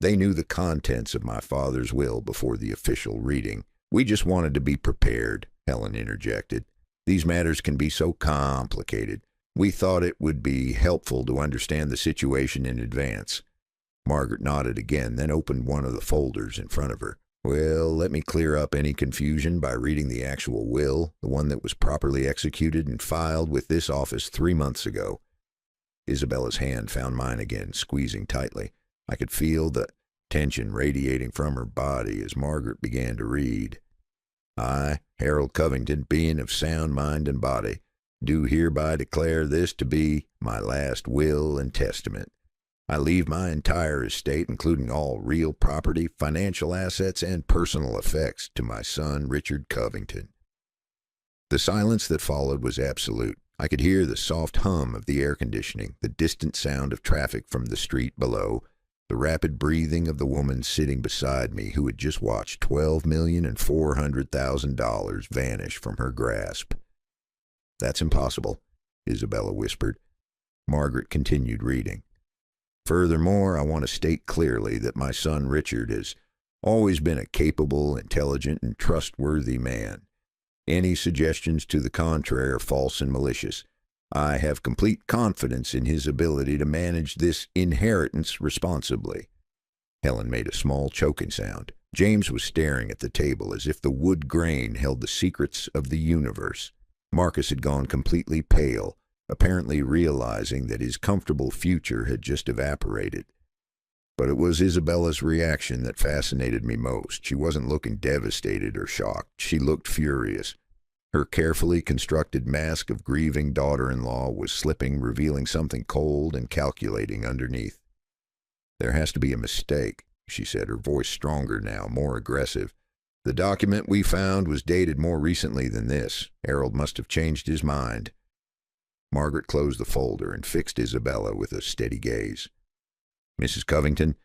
they knew the contents of my father's will before the official reading. "We just wanted to be prepared," Helen interjected. "These matters can be so complicated. We thought it would be helpful to understand the situation in advance." Margaret nodded again, then opened one of the folders in front of her. "Well, let me clear up any confusion by reading the actual will, the one that was properly executed and filed with this office 3 months ago. Isabella's hand found mine again, squeezing tightly. I could feel the tension radiating from her body as Margaret began to read. I, Harold Covington, being of sound mind and body, do hereby declare this to be my last will and testament. I leave my entire estate, including all real property, financial assets, and personal effects, to my son, Richard Covington. The silence that followed was absolute. I could hear the soft hum of the air conditioning, the distant sound of traffic from the street below, the rapid breathing of the woman sitting beside me who had just watched $12,400,000 vanish from her grasp. "That's impossible," Isabella whispered. Margaret continued reading. "Furthermore, I want to state clearly that my son Richard has always been a capable, intelligent, and trustworthy man. Any suggestions to the contrary are false and malicious. I have complete confidence in his ability to manage this inheritance responsibly." Helen made a small choking sound. James was staring at the table as if the wood grain held the secrets of the universe. Marcus had gone completely pale, apparently realizing that his comfortable future had just evaporated. But it was Isabella's reaction that fascinated me most. She wasn't looking devastated or shocked. She looked furious. Her carefully constructed mask of grieving daughter-in-law was slipping, revealing something cold and calculating underneath. "There has to be a mistake," she said, her voice stronger now, more aggressive. "The document we found was dated more recently than this. Harold must have changed his mind." Margaret closed the folder and fixed Isabella with a steady gaze. "Mrs. Covington,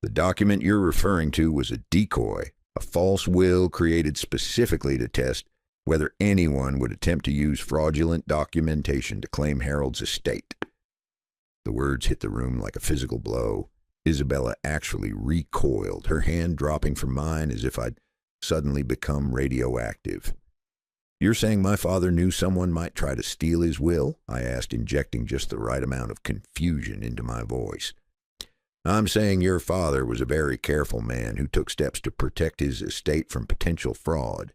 the document you're referring to was a decoy, a false will created specifically to test whether anyone would attempt to use fraudulent documentation to claim Harold's estate." The words hit the room like a physical blow. Isabella actually recoiled, her hand dropping from mine as if I'd suddenly become radioactive. "You're saying my father knew someone might try to steal his will?" I asked, injecting just the right amount of confusion into my voice. "I'm saying your father was a very careful man who took steps to protect his estate from potential fraud."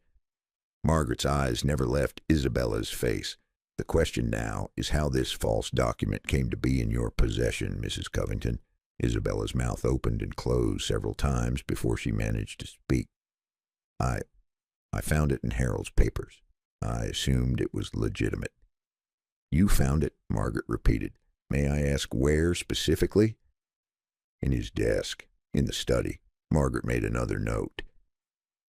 Margaret's eyes never left Isabella's face. "The question now is how this false document came to be in your possession, Mrs. Covington." Isabella's mouth opened and closed several times before she managed to speak. I found it in Harold's papers. I assumed it was legitimate." "You found it?" Margaret repeated. "May I ask where specifically?" "In his desk, in the study." Margaret made another note.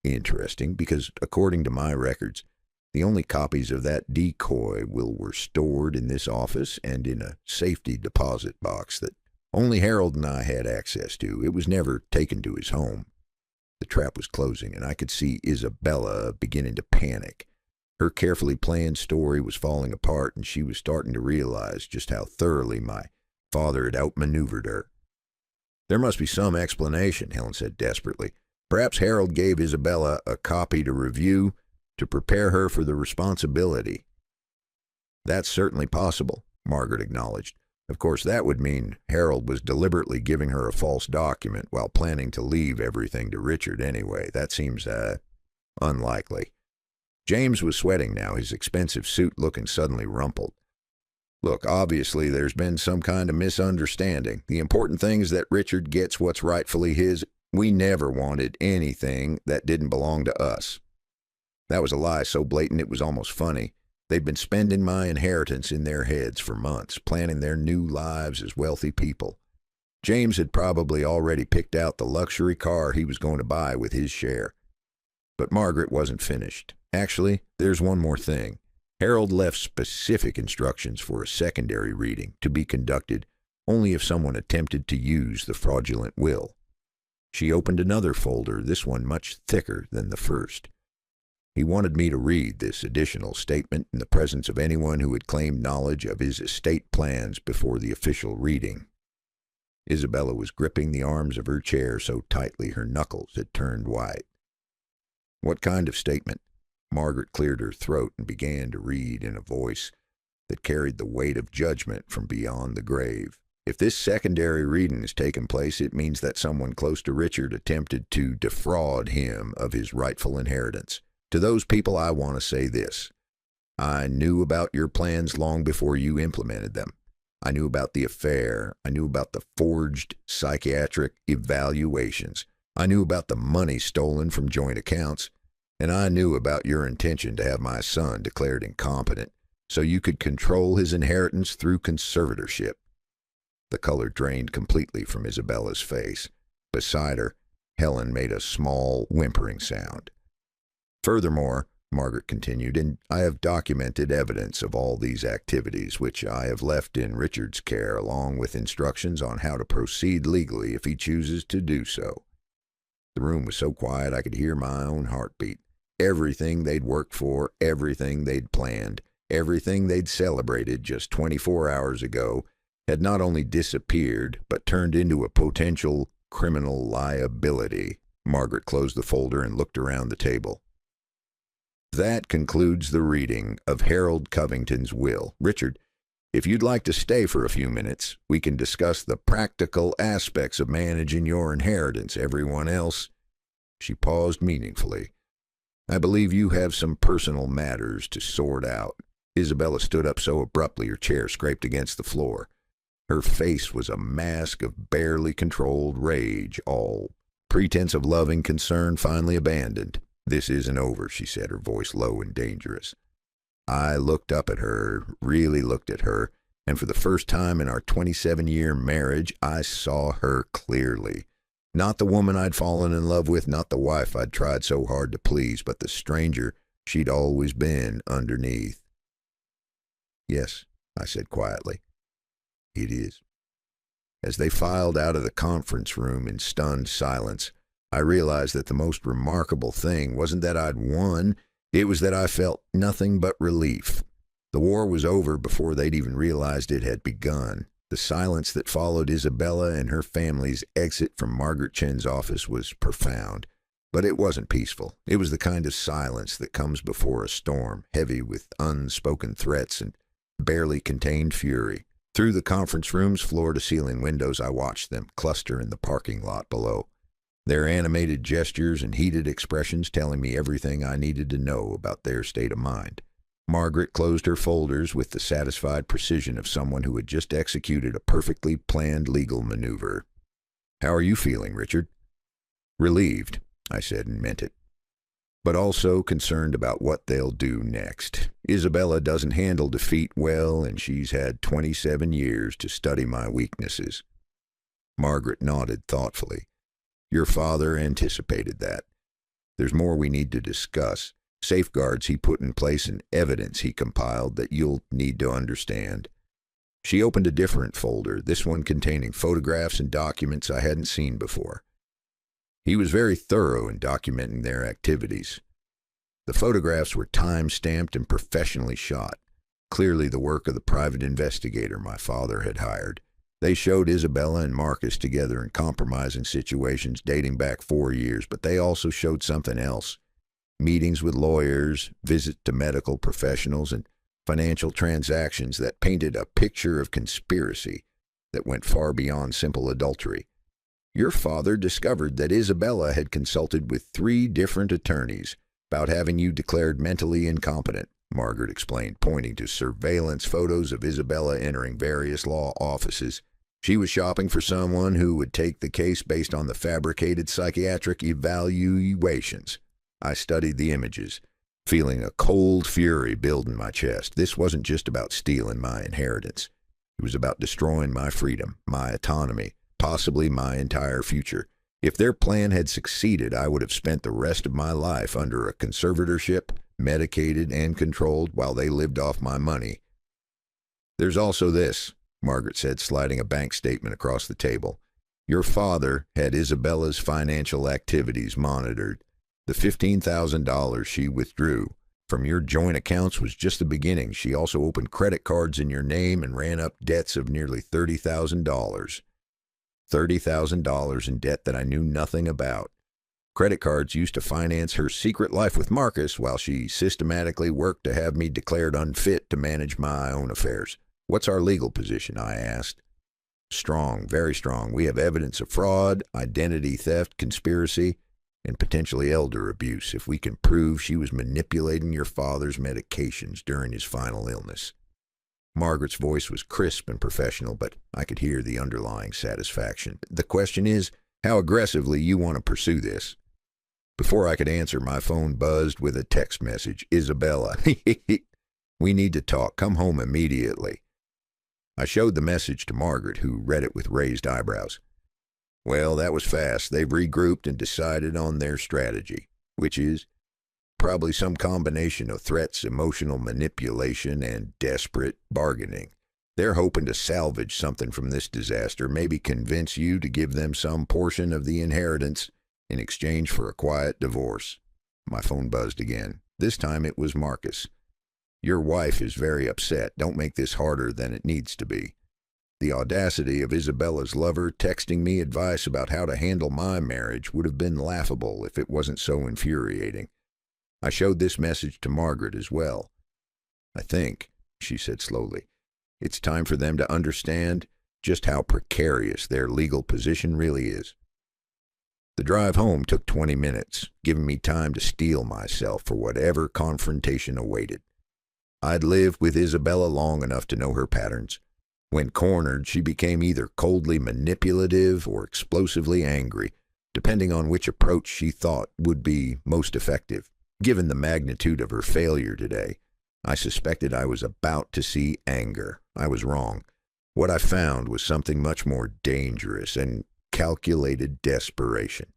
"Interesting, because according to my records, the only copies of that decoy will were stored in this office and in a safety deposit box that only Harold and I had access to. It was never taken to his home." The trap was closing, and I could see Isabella beginning to panic. Her carefully planned story was falling apart, and she was starting to realize just how thoroughly my father had outmaneuvered her. "There must be some explanation," Helen said desperately. "Perhaps Harold gave Isabella a copy to review to prepare her for the responsibility." "That's certainly possible," Margaret acknowledged. "Of course, that would mean Harold was deliberately giving her a false document while planning to leave everything to Richard anyway. That seems, unlikely." James was sweating now, his expensive suit looking suddenly rumpled. "Look, obviously there's been some kind of misunderstanding. The important thing is that Richard gets what's rightfully his. We never wanted anything that didn't belong to us." That was a lie so blatant it was almost funny. They'd been spending my inheritance in their heads for months, planning their new lives as wealthy people. James had probably already picked out the luxury car he was going to buy with his share. But Margaret wasn't finished. "Actually, there's one more thing. Harold left specific instructions for a secondary reading to be conducted only if someone attempted to use the fraudulent will." She opened another folder, this one much thicker than the first. "He wanted me to read this additional statement in the presence of anyone who had claimed knowledge of his estate plans before the official reading." Isabella was gripping the arms of her chair so tightly her knuckles had turned white. "What kind of statement?" Margaret cleared her throat and began to read in a voice that carried the weight of judgment from beyond the grave. "If this secondary reading has taken place, it means that someone close to Richard attempted to defraud him of his rightful inheritance. To those people, I want to say this. I knew about your plans long before you implemented them. I knew about the affair. I knew about the forged psychiatric evaluations. I knew about the money stolen from joint accounts. And I knew about your intention to have my son declared incompetent so you could control his inheritance through conservatorship. The color drained completely from Isabella's face. Beside her, Helen made a small, whimpering sound. Furthermore, Margaret continued, and I have documented evidence of all these activities, which I have left in Richard's care, along with instructions on how to proceed legally if he chooses to do so. The room was so quiet I could hear my own heartbeat. Everything they'd worked for, everything they'd planned, everything they'd celebrated just 24 hours ago had not only disappeared, but turned into a potential criminal liability. Margaret closed the folder and looked around the table. That concludes the reading of Harold Covington's will. Richard, if you'd like to stay for a few minutes, we can discuss the practical aspects of managing your inheritance. Everyone else. She paused meaningfully. I believe you have some personal matters to sort out. Isabella stood up so abruptly her chair scraped against the floor. Her face was a mask of barely controlled rage, all pretense of loving concern finally abandoned. This isn't over, she said, her voice low and dangerous. I looked up at her, really looked at her, and for the first time in our 27-year marriage, I saw her clearly. Not the woman I'd fallen in love with, not the wife I'd tried so hard to please, but the stranger she'd always been underneath. Yes, I said quietly. It is. As they filed out of the conference room in stunned silence, I realized that the most remarkable thing wasn't that I'd won, it was that I felt nothing but relief. The war was over before they'd even realized it had begun. The silence that followed Isabella and her family's exit from Margaret Chen's office was profound, but it wasn't peaceful. It was the kind of silence that comes before a storm, heavy with unspoken threats and barely contained fury. Through the conference room's floor-to-ceiling windows, I watched them cluster in the parking lot below. Their animated gestures and heated expressions telling me everything I needed to know about their state of mind. Margaret closed her folders with the satisfied precision of someone who had just executed a perfectly planned legal maneuver. How are you feeling, Richard? Relieved, I said and meant it. But also concerned about what they'll do next. Isabella doesn't handle defeat well, and she's had 27 years to study my weaknesses. Margaret nodded thoughtfully. Your father anticipated that. There's more we need to discuss. Safeguards he put in place and evidence he compiled that you'll need to understand. She opened a different folder, this one containing photographs and documents I hadn't seen before. He was very thorough in documenting their activities. The photographs were time-stamped and professionally shot, clearly the work of the private investigator my father had hired. They showed Isabella and Marcus together in compromising situations dating back 4 years, but they also showed something else. Meetings with lawyers, visits to medical professionals, and financial transactions that painted a picture of conspiracy that went far beyond simple adultery. Your father discovered that Isabella had consulted with 3 different attorneys about having you declared mentally incompetent, Margaret explained, pointing to surveillance photos of Isabella entering various law offices. She was shopping for someone who would take the case based on the fabricated psychiatric evaluations. I studied the images, feeling a cold fury build in my chest. This wasn't just about stealing my inheritance. It was about destroying my freedom, my autonomy, possibly my entire future. If their plan had succeeded, I would have spent the rest of my life under a conservatorship, medicated and controlled while they lived off my money. There's also this, Margaret said, sliding a bank statement across the table. Your father had Isabella's financial activities monitored. The $15,000 she withdrew from your joint accounts was just the beginning. She also opened credit cards in your name and ran up debts of nearly $30,000. $30,000 in debt that I knew nothing about. Credit cards used to finance her secret life with Marcus while she systematically worked to have me declared unfit to manage my own affairs. What's our legal position? I asked. Strong, very strong. We have evidence of fraud, identity theft, conspiracy, and potentially elder abuse if we can prove she was manipulating your father's medications during his final illness. Margaret's voice was crisp and professional, but I could hear the underlying satisfaction. The question is, how aggressively you want to pursue this? Before I could answer, my phone buzzed with a text message. Isabella, we need to talk. Come home immediately. I showed the message to Margaret, who read it with raised eyebrows. Well, that was fast. They've regrouped and decided on their strategy, which is probably some combination of threats, emotional manipulation, and desperate bargaining. They're hoping to salvage something from this disaster, maybe convince you to give them some portion of the inheritance in exchange for a quiet divorce. My phone buzzed again. This time it was Marcus. Your wife is very upset. Don't make this harder than it needs to be. The audacity of Isabella's lover texting me advice about how to handle my marriage would have been laughable if it wasn't so infuriating. I showed this message to Margaret as well. I think, she said slowly, it's time for them to understand just how precarious their legal position really is. The drive home took 20 minutes, giving me time to steel myself for whatever confrontation awaited. I'd lived with Isabella long enough to know her patterns. When cornered, she became either coldly manipulative or explosively angry, depending on which approach she thought would be most effective. Given the magnitude of her failure today, I suspected I was about to see anger. I was wrong. What I found was something much more dangerous and calculated desperation.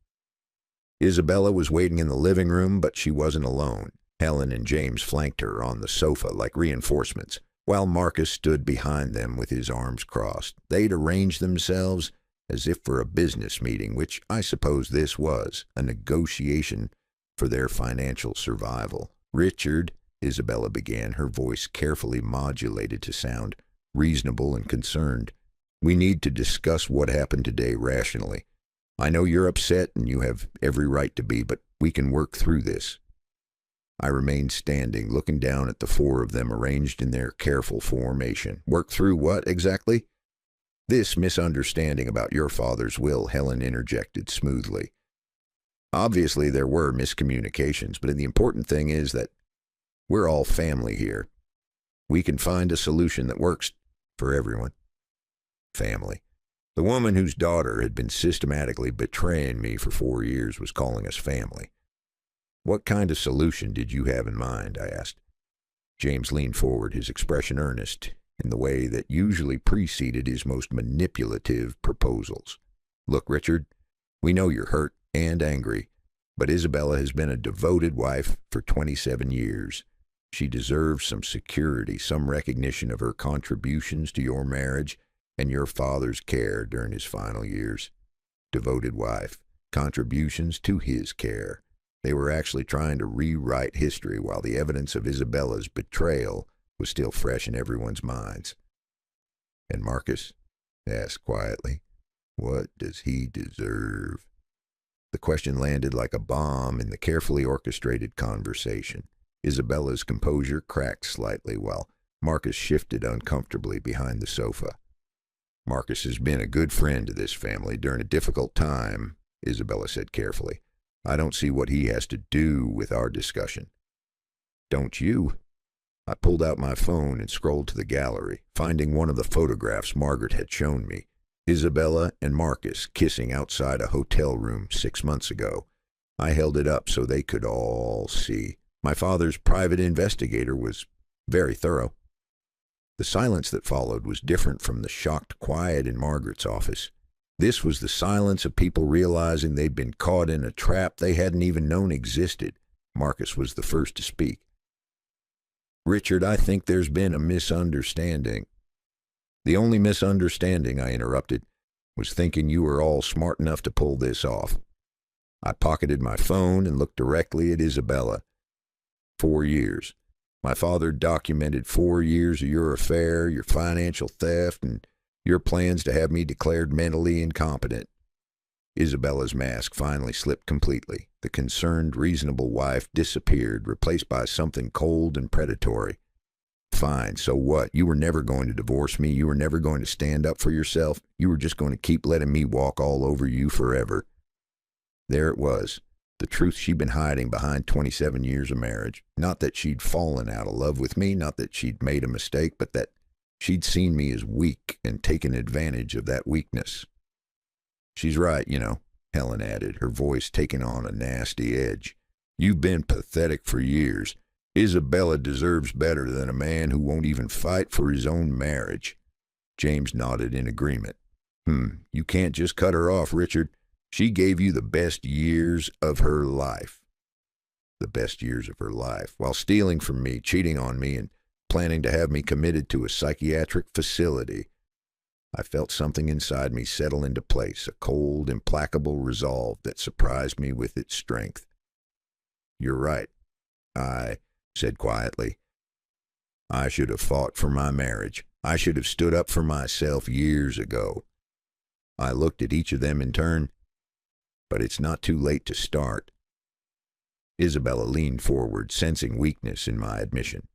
Isabella was waiting in the living room, but she wasn't alone. Helen and James flanked her on the sofa like reinforcements, while Marcus stood behind them with his arms crossed. They'd arranged themselves as if for a business meeting, which I suppose this was, a negotiation for their financial survival. Richard, Isabella began, her voice carefully modulated to sound reasonable and concerned. We need to discuss what happened today rationally. I know you're upset and you have every right to be, but we can work through this. I remained standing, looking down at the four of them arranged in their careful formation. Work through what exactly? This misunderstanding about your father's will, Helen interjected smoothly. Obviously, there were miscommunications, but the important thing is that we're all family here. We can find a solution that works for everyone. Family. The woman whose daughter had been systematically betraying me for 4 years was calling us family. What kind of solution did you have in mind? I asked. James leaned forward, his expression earnest, in the way that usually preceded his most manipulative proposals. Look, Richard, we know you're hurt and angry, but Isabella has been a devoted wife for 27 years. She deserves some security, some recognition of her contributions to your marriage and your father's care during his final years. Devoted wife, contributions to his care. They were actually trying to rewrite history while the evidence of Isabella's betrayal was still fresh in everyone's minds. And Marcus asked quietly, what does he deserve? The question landed like a bomb in the carefully orchestrated conversation. Isabella's composure cracked slightly while Marcus shifted uncomfortably behind the sofa. Marcus has been a good friend to this family during a difficult time, Isabella said carefully. I don't see what he has to do with our discussion. Don't you? I pulled out my phone and scrolled to the gallery, finding one of the photographs Margaret had shown me. Isabella and Marcus kissing outside a hotel room 6 months ago. I held it up so they could all see. My father's private investigator was very thorough. The silence that followed was different from the shocked quiet in Margaret's office. This was the silence of people realizing they'd been caught in a trap they hadn't even known existed. Marcus was the first to speak. Richard, I think there's been a misunderstanding. The only misunderstanding, I interrupted, was thinking you were all smart enough to pull this off. I pocketed my phone and looked directly at Isabella. 4 years. My father documented 4 years of your affair, your financial theft, and your plans to have me declared mentally incompetent. Isabella's mask finally slipped completely. The concerned, reasonable wife disappeared, replaced by something cold and predatory. Fine, so what? You were never going to divorce me. You were never going to stand up for yourself. You were just going to keep letting me walk all over you forever. There it was, the truth she'd been hiding behind 27 years of marriage. Not that she'd fallen out of love with me, not that she'd made a mistake, but that She'd seen me as weak and taken advantage of that weakness. She's right, Helen added, her voice taking on a nasty edge. You've been pathetic for years. Isabella deserves better than a man who won't even fight for his own marriage. James nodded in agreement. You can't just cut her off, Richard. She gave you the best years of her life. The best years of her life, while stealing from me, cheating on me, and planning to have me committed to a psychiatric facility. I felt something inside me settle into place, a cold, implacable resolve that surprised me with its strength. You're right, I said quietly. I should have fought for my marriage. I should have stood up for myself years ago. I looked at each of them in turn, but it's not too late to start. Isabella leaned forward, sensing weakness in my admission.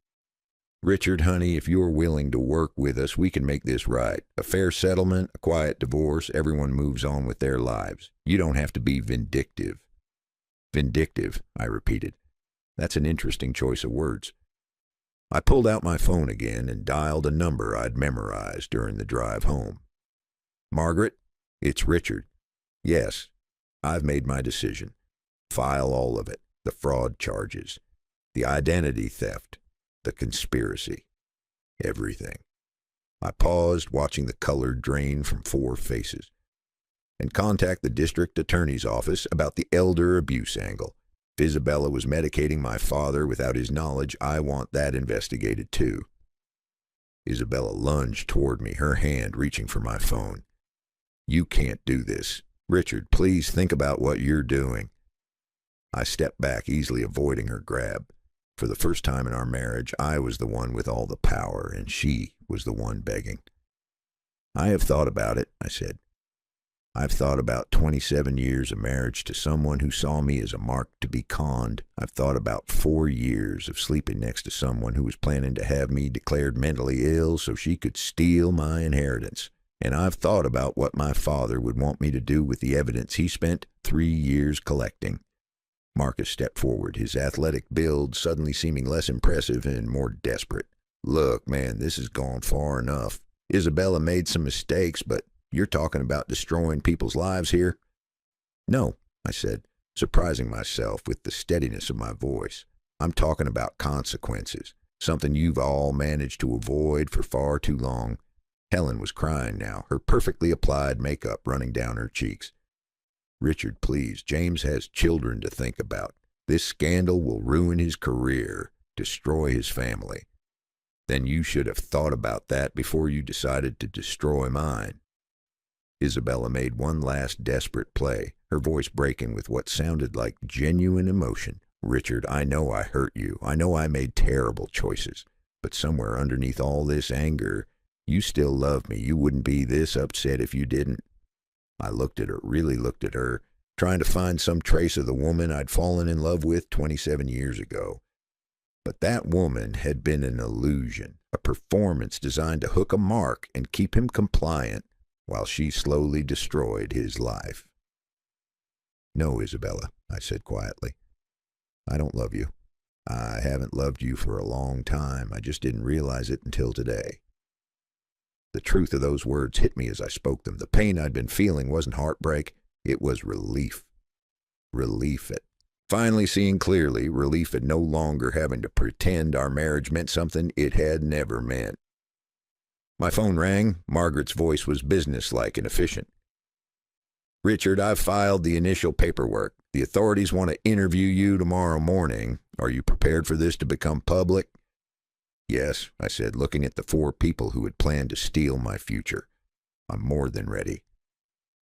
Richard, honey, if you're willing to work with us, we can make this right. A fair settlement, a quiet divorce, everyone moves on with their lives. You don't have to be vindictive. Vindictive, I repeated. That's an interesting choice of words. I pulled out my phone again and dialed a number I'd memorized during the drive home. Margaret, it's Richard. Yes, I've made my decision. File all of it. The fraud charges, the identity theft, the conspiracy, everything. I paused, watching the color drain from 4 faces. And contact the district attorney's office about the elder abuse angle. If Isabella was medicating my father without his knowledge, I want that investigated too. Isabella lunged toward me, her hand reaching for my phone. You can't do this. Richard, please think about what you're doing. I stepped back, easily avoiding her grab. For the first time in our marriage, I was the one with all the power, and she was the one begging. I have thought about it, I said. I've thought about 27 years of marriage to someone who saw me as a mark to be conned. I've thought about 4 years of sleeping next to someone who was planning to have me declared mentally ill so she could steal my inheritance. And I've thought about what my father would want me to do with the evidence he spent 3 years collecting. Marcus stepped forward, his athletic build suddenly seeming less impressive and more desperate. Look, man, this has gone far enough. Isabella made some mistakes, but you're talking about destroying people's lives here? No, I said, surprising myself with the steadiness of my voice. I'm talking about consequences, something you've all managed to avoid for far too long. Helen was crying now, her perfectly applied makeup running down her cheeks. Richard, please, James has children to think about. This scandal will ruin his career, destroy his family. Then you should have thought about that before you decided to destroy mine. Isabella made one last desperate play, her voice breaking with what sounded like genuine emotion. Richard, I know I hurt you. I know I made terrible choices. But somewhere underneath all this anger, you still love me. You wouldn't be this upset if you didn't. I looked at her, really looked at her, trying to find some trace of the woman I'd fallen in love with 27 years ago. But that woman had been an illusion, a performance designed to hook a mark and keep him compliant while she slowly destroyed his life. No, Isabella, I said quietly. I don't love you. I haven't loved you for a long time. I just didn't realize it until today. The truth of those words hit me as I spoke them. The pain I'd been feeling wasn't heartbreak. It was relief. Relief at finally seeing clearly, relief at no longer having to pretend our marriage meant something it had never meant. My phone rang. Margaret's voice was businesslike and efficient. Richard, I've filed the initial paperwork. The authorities want to interview you tomorrow morning. Are you prepared for this to become public? Yes, I said, looking at the 4 people who had planned to steal my future. I'm more than ready.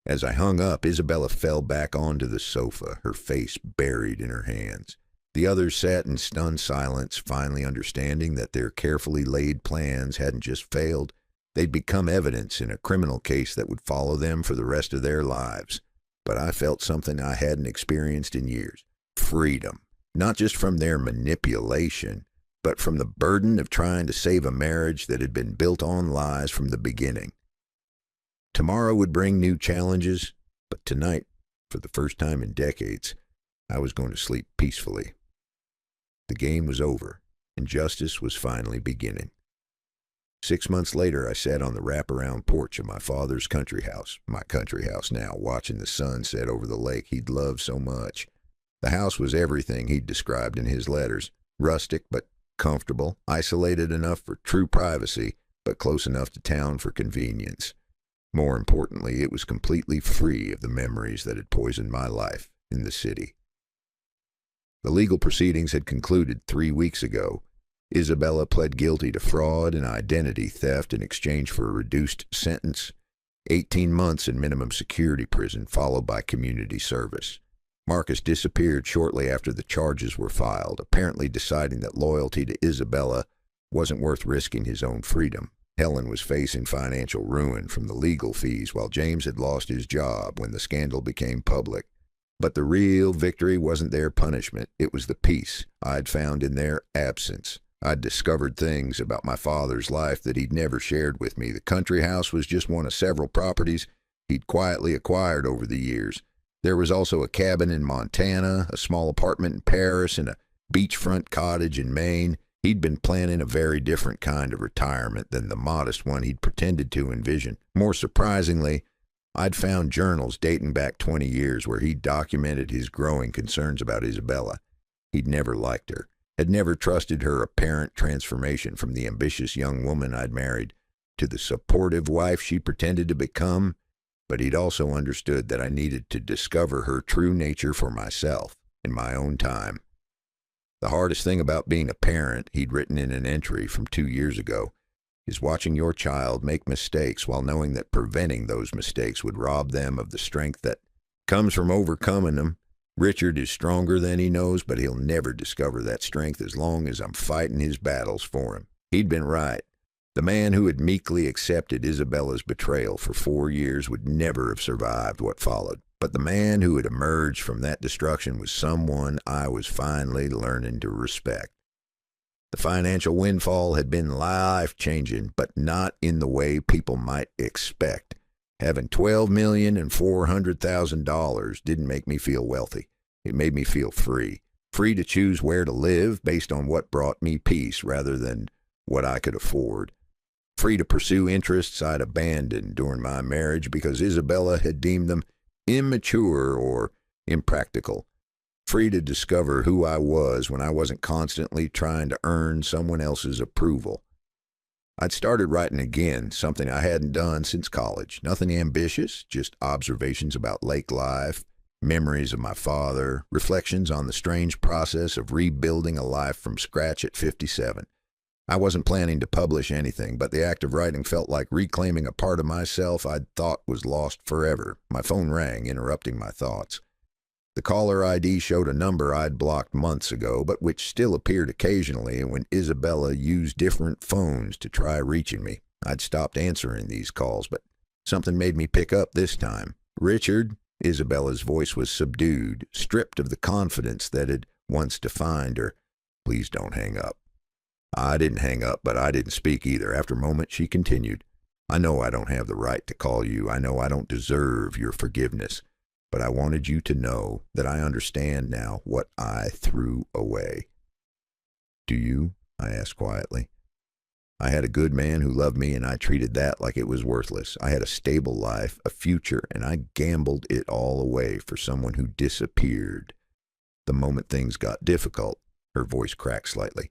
As I hung up, Isabella fell back onto the sofa, her face buried in her hands. The others sat in stunned silence, finally understanding that their carefully laid plans hadn't just failed. They'd become evidence in a criminal case that would follow them for the rest of their lives. But I felt something I hadn't experienced in years. Freedom. Not just from their manipulation, but from the burden of trying to save a marriage that had been built on lies from the beginning. Tomorrow would bring new challenges, but tonight, for the first time in decades, I was going to sleep peacefully. The game was over, and justice was finally beginning. 6 months later, I sat on the wraparound porch of my father's my country house now, watching the sun set over the lake he'd loved so much. The house was everything he'd described in his letters: rustic but comfortable, isolated enough for true privacy, but close enough to town for convenience. More importantly, it was completely free of the memories that had poisoned my life in the city. The legal proceedings had concluded 3 weeks ago. Isabella pled guilty to fraud and identity theft in exchange for a reduced sentence, 18 months in minimum security prison, followed by community service. Marcus disappeared shortly after the charges were filed, apparently deciding that loyalty to Isabella wasn't worth risking his own freedom. Helen was facing financial ruin from the legal fees, while James had lost his job when the scandal became public. But the real victory wasn't their punishment. It was the peace I'd found in their absence. I'd discovered things about my father's life that he'd never shared with me. The country house was just one of several properties he'd quietly acquired over the years. There was also a cabin in Montana, a small apartment in Paris, and a beachfront cottage in Maine. He'd been planning a very different kind of retirement than the modest one he'd pretended to envision. More surprisingly, I'd found journals dating back 20 years where he'd documented his growing concerns about Isabella. He'd never liked her, had never trusted her apparent transformation from the ambitious young woman I'd married to the supportive wife she pretended to become, but he'd also understood that I needed to discover her true nature for myself in my own time. The hardest thing about being a parent, he'd written in an entry from 2 years ago, is watching your child make mistakes while knowing that preventing those mistakes would rob them of the strength that comes from overcoming them. Richard is stronger than he knows, but he'll never discover that strength as long as I'm fighting his battles for him. He'd been right. The man who had meekly accepted Isabella's betrayal for 4 years would never have survived what followed. But the man who had emerged from that destruction was someone I was finally learning to respect. The financial windfall had been life-changing, but not in the way people might expect. Having $12,400,000 didn't make me feel wealthy. It made me feel free. Free to choose where to live based on what brought me peace rather than what I could afford. Free to pursue interests I'd abandoned during my marriage because Isabella had deemed them immature or impractical. Free to discover who I was when I wasn't constantly trying to earn someone else's approval. I'd started writing again, something I hadn't done since college. Nothing ambitious, just observations about lake life, memories of my father, reflections on the strange process of rebuilding a life from scratch at 57. I wasn't planning to publish anything, but the act of writing felt like reclaiming a part of myself I'd thought was lost forever. My phone rang, interrupting my thoughts. The caller ID showed a number I'd blocked months ago, but which still appeared occasionally when Isabella used different phones to try reaching me. I'd stopped answering these calls, but something made me pick up this time. "Richard," Isabella's voice was subdued, stripped of the confidence that had once defined her. "Please don't hang up." I didn't hang up, but I didn't speak either. After a moment, she continued, "I know I don't have the right to call you. I know I don't deserve your forgiveness. But I wanted you to know that I understand now what I threw away." "Do you?" I asked quietly. "I had a good man who loved me, and I treated that like it was worthless. I had a stable life, a future, and I gambled it all away for someone who disappeared. The moment things got difficult," her voice cracked slightly,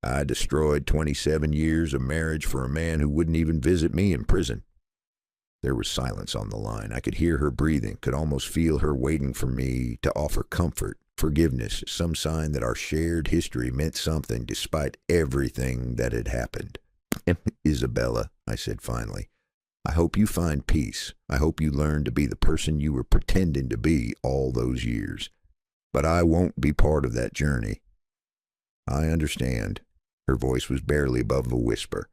"I destroyed 27 years of marriage for a man who wouldn't even visit me in prison." There was silence on the line. I could hear her breathing, could almost feel her waiting for me to offer comfort, forgiveness, some sign that our shared history meant something despite everything that had happened. "Isabella," I said finally, "I hope you find peace. I hope you learn to be the person you were pretending to be all those years. But I won't be part of that journey." "I understand." Her voice was barely above a whisper.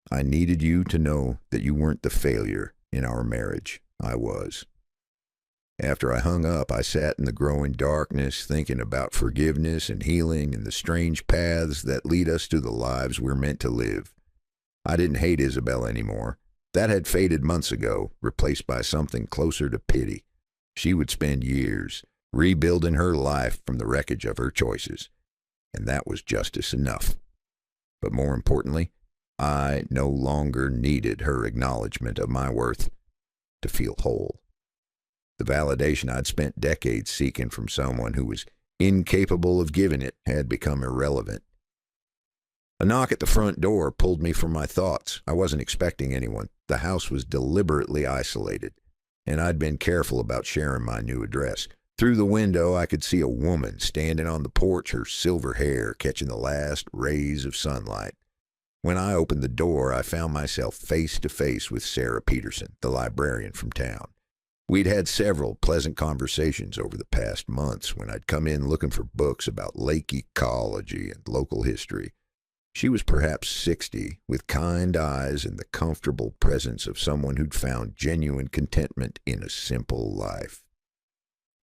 I needed you to know that you weren't the failure in our marriage. I was." After I hung up, I sat in the growing darkness, thinking about forgiveness and healing and the strange paths that lead us to the lives we're meant to live. I didn't hate Isabella anymore. That had faded months ago, replaced by something closer to pity. She would spend years rebuilding her life from the wreckage of her choices, and that was justice enough. But more importantly, I no longer needed her acknowledgement of my worth to feel whole. The validation I'd spent decades seeking from someone who was incapable of giving it had become irrelevant. A knock at the front door pulled me from my thoughts. I wasn't expecting anyone. The house was deliberately isolated, and I'd been careful about sharing my new address. Through the window, I could see a woman standing on the porch, her silver hair catching the last rays of sunlight. When I opened the door, I found myself face to face with Sarah Peterson, the librarian from town. We'd had several pleasant conversations over the past months when I'd come in looking for books about lake ecology and local history. She was perhaps 60, with kind eyes and the comfortable presence of someone who'd found genuine contentment in a simple life.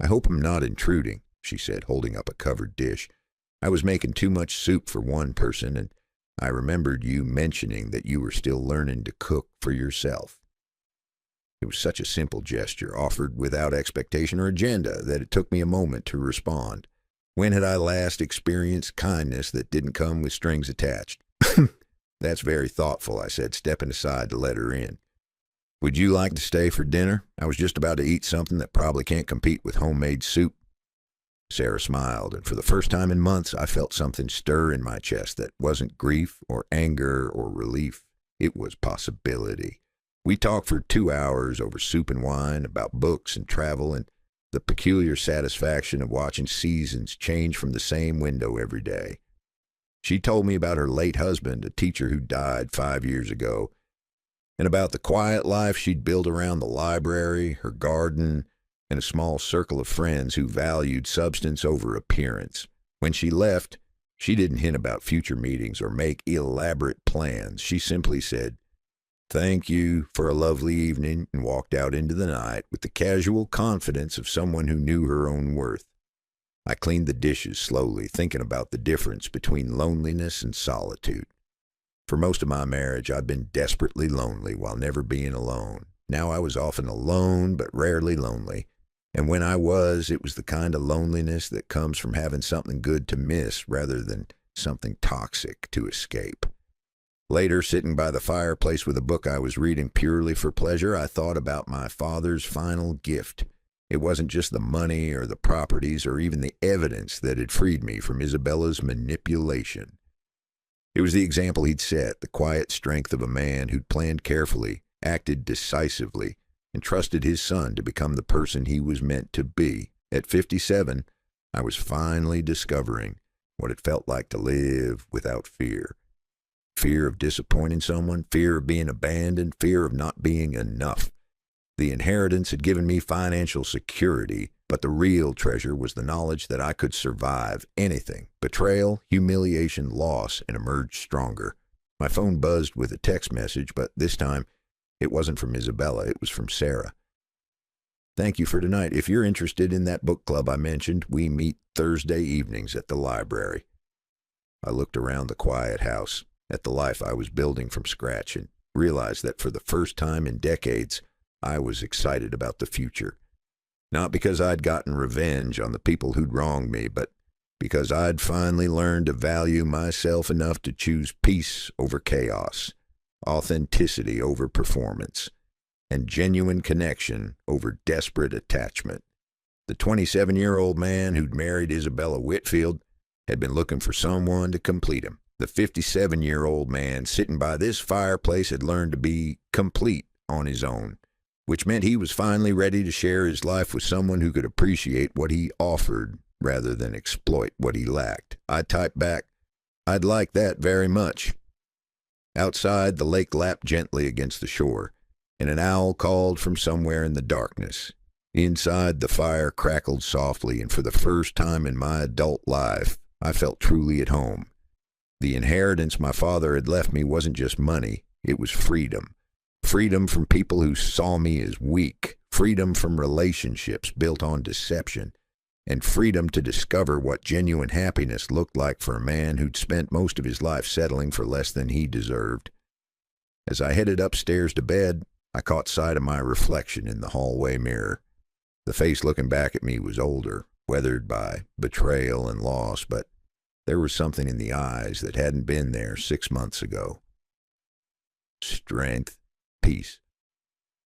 "I hope I'm not intruding," she said, holding up a covered dish. "I was making too much soup for one person, and I remembered you mentioning that you were still learning to cook for yourself." It was such a simple gesture, offered without expectation or agenda, that it took me a moment to respond. When had I last experienced kindness that didn't come with strings attached? "That's very thoughtful," I said, stepping aside to let her in. "Would you like to stay for dinner? I was just about to eat something that probably can't compete with homemade soup." Sarah smiled, and for the first time in months, I felt something stir in my chest that wasn't grief or anger or relief. It was possibility. We talked for 2 hours over soup and wine, about books and travel, and the peculiar satisfaction of watching seasons change from the same window every day. She told me about her late husband, a teacher who died 5 years ago, and about the quiet life she'd built around the library, her garden, and a small circle of friends who valued substance over appearance. When she left, she didn't hint about future meetings or make elaborate plans. She simply said, "Thank you for a lovely evening," and walked out into the night with the casual confidence of someone who knew her own worth. I cleaned the dishes slowly, thinking about the difference between loneliness and solitude. For most of my marriage, I'd been desperately lonely while never being alone. Now I was often alone, but rarely lonely. And when I was, it was the kind of loneliness that comes from having something good to miss rather than something toxic to escape. Later, sitting by the fireplace with a book I was reading purely for pleasure, I thought about my father's final gift. It wasn't just the money or the properties or even the evidence that had freed me from Isabella's manipulation. It was the example he'd set, the quiet strength of a man who'd planned carefully, acted decisively, and trusted his son to become the person he was meant to be. At 57, I was finally discovering what it felt like to live without fear. Fear of disappointing someone, fear of being abandoned, fear of not being enough. The inheritance had given me financial security, but the real treasure was the knowledge that I could survive anything, betrayal, humiliation, loss, and emerge stronger. My phone buzzed with a text message, but this time it wasn't from Isabella, it was from Sarah. "Thank you for tonight. If you're interested in that book club I mentioned, we meet Thursday evenings at the library." I looked around the quiet house, at the life I was building from scratch, and realized that for the first time in decades, I was excited about the future. Not because I'd gotten revenge on the people who'd wronged me, but because I'd finally learned to value myself enough to choose peace over chaos, authenticity over performance, and genuine connection over desperate attachment. The 27-year-old man who'd married Isabella Whitfield had been looking for someone to complete him. The 57-year-old man sitting by this fireplace had learned to be complete on his own, which meant he was finally ready to share his life with someone who could appreciate what he offered rather than exploit what he lacked. I typed back, "I'd like that very much." Outside, the lake lapped gently against the shore, and an owl called from somewhere in the darkness. Inside, the fire crackled softly, and for the first time in my adult life, I felt truly at home. The inheritance my father had left me wasn't just money, it was freedom. Freedom from people who saw me as weak, freedom from relationships built on deception, and freedom to discover what genuine happiness looked like for a man who'd spent most of his life settling for less than he deserved. As I headed upstairs to bed, I caught sight of my reflection in the hallway mirror. The face looking back at me was older, weathered by betrayal and loss, but there was something in the eyes that hadn't been there 6 months ago. strength, peace.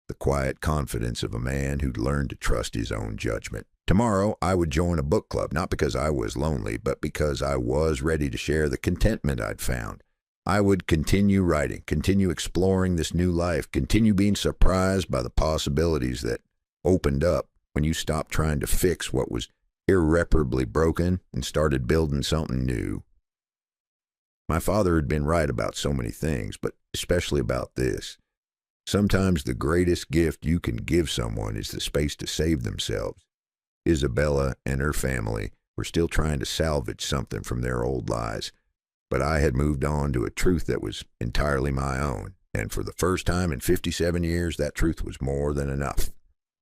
The quiet confidence of a man who'd learned to trust his own judgment. Tomorrow, I would join a book club, not because I was lonely, but because I was ready to share the contentment I'd found. I would continue writing, continue exploring this new life, continue being surprised by the possibilities that opened up when you stopped trying to fix what was irreparably broken and started building something new. My father had been right about so many things, but especially about this. Sometimes the greatest gift you can give someone is the space to save themselves. Isabella and her family were still trying to salvage something from their old lies, but I had moved on to a truth that was entirely my own, and for the first time in 57 years, that truth was more than enough.